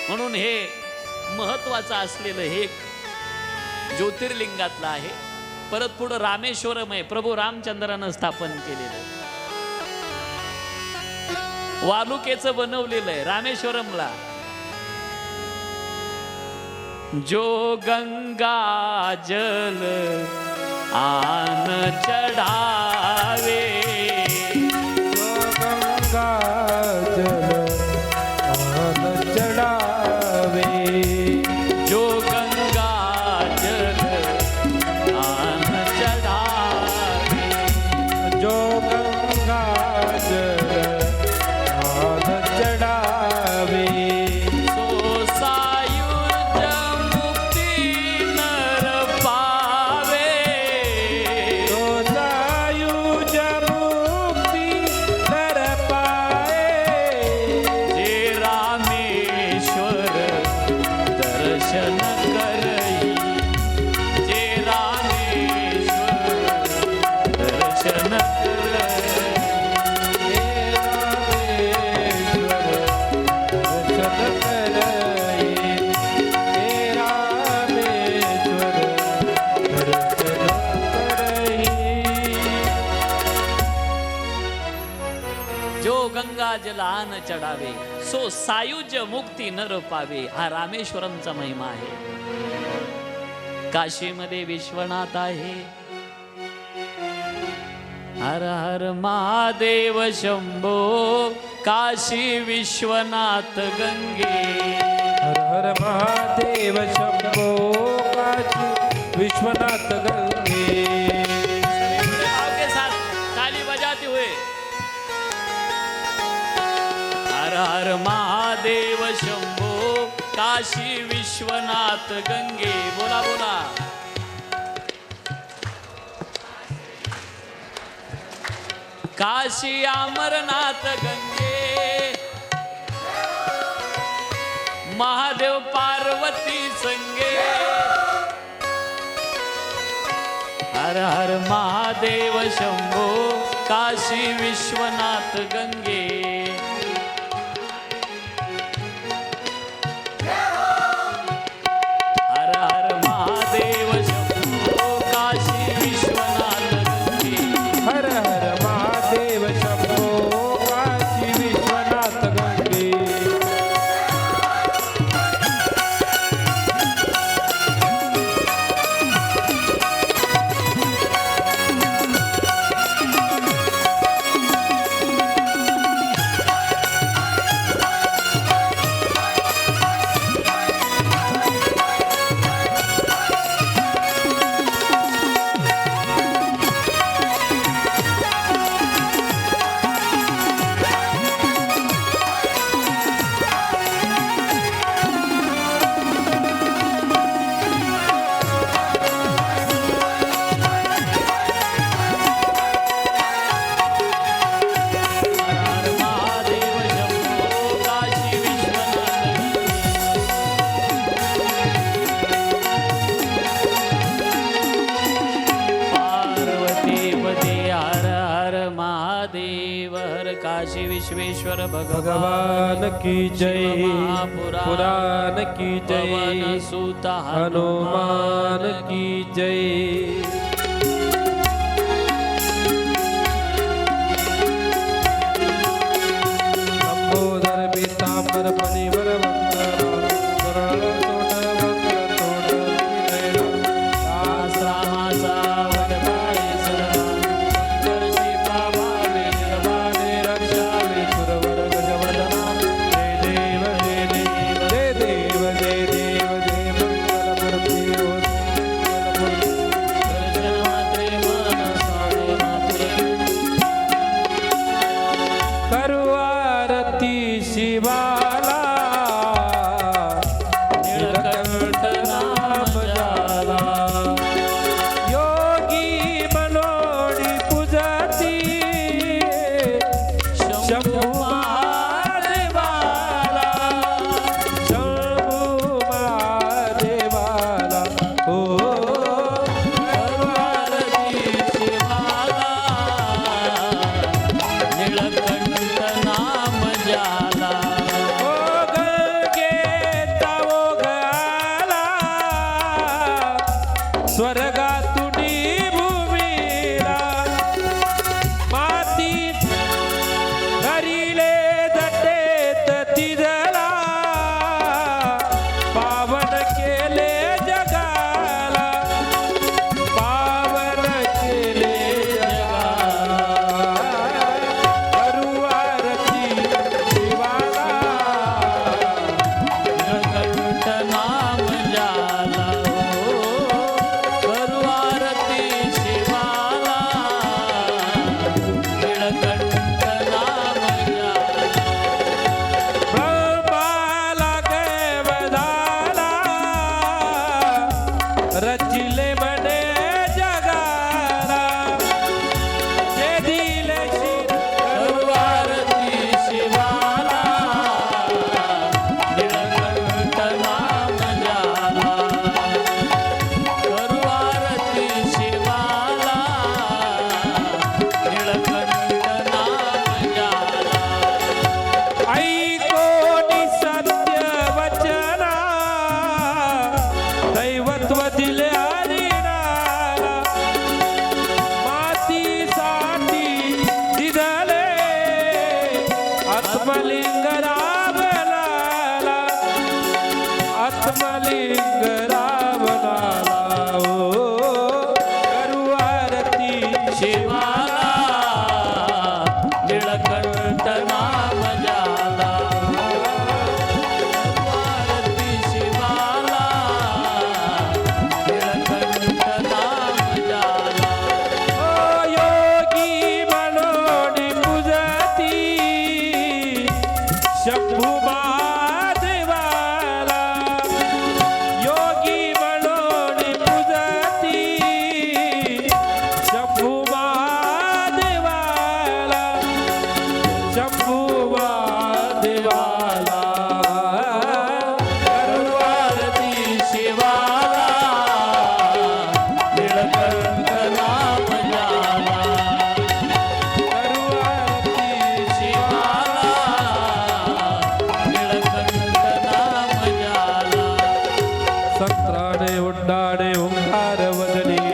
म्हणून हे महत्वाचं असलेलं हे ज्योतिर्लिंगातलं आहे. परत पुढं रामेश्वरम आहे, प्रभू रामचंद्रानं स्थापन केलेलं. वालुकेचं बनवलेलं आहे रामेश्वरमला. जो गंगा जल आन चढ़ावे, जो गंगा जल आन चढ़ावे, जो गंगा जल आन चढ़ावे, जो गंगा जल आन चढ़ावे, सो सायुज मुक्ति नर पावे, तो सायुज मुक्ति नर पाए, जे रामेश्वर दर्शन करई, जे रामेश्वर दर्शन करई. हे रामेश्वर दर्शन करई, हे रामेश्वर दर्शन करई. जो गंगा जलान चढावे, सो सायुज्य मुक्ती नर पावे. हा रामेश्वरमचा महिमा आहे. काशीमध्ये विश्वनाथ आहे. हर हर महादेव शंभो, काशी विश्वनाथ गंगे. हर हर महादेव शंभो, काशी विश्वनाथ गंगे. भाव के साथ ताली बजाते हुए हर हर महादेव शंभो, काशी विश्वनाथ गंगे. बोला बोला. काशी अमरनाथ गंगे, महादेव पार्वती संगे. हर हर महादेव शंभो, काशी विश्वनाथ गंगे. हर हर महादेव शंभो, काशी विश्वनाथ गंगे. हर हर महादेव शंभो, काशी विश्वनाथ गंगे. महादेव हर काशी विश्वेश्वर भगवान भगवान की जय महापुराण पुराण की जय पवन सुत हनुमान की जय लंबोदर पीतांबर फणीवर वंदना सरळ तोंड वक्र तोंड विनयना आश्रमाचा वडपाय सर्वा वर्षी पावावे निर्वाणे रक्षावे सुरवर गजवदना जय देव जय देव जय देव जय देव मंगलमूर्ती हो मंगलमूर्ती दर्शन मात्रे मन स्वामी मातुर करू आरती शिवाला निळकंठ नाम जाला योगी मनोडी पूजती शंभू महादेवाला शंभू महादेवाला हो आरती शिवाला निळकंठ नाम जाला ओ गंगेचा ओघ आला स्वर्गातुनी भूमीला मातीत धरिले जटेत तिजला पावन केले जगाला पावन केले जगाला करू आरती शिवाला निळकंठ नाम जाला करू आरती शिवाला निळकंठ नाम जाला ब्रह्माला गैवदाला रचिले म्हणे जगाला जे दिले शिर करू आरती शिवाला निळकंठ नाम जाला करू आरती शिवाला निळकंठ नाम जाला ऐकोनी सत्य वचना दैवत्व दिले हरिणाला मातीसाठी दिदले आत्मलिंग रावणाला आत्मलिंग रावणाला ओ करू आरती शिवाला निळकंठ नाम जाला आरती शिवाला निळकंठ नाम जाला ओ योगी मनोडी पूजती शंभू महादेवाला योगी मनोडी पूजती शंभू महादेवाला शंभू महादेवाला करू आरती शिवाला निळकंठ नाम जाला करू आरती शिवाला निळकंठ नाम जाला संत्राणे उड्डाणे ओंकार वदनी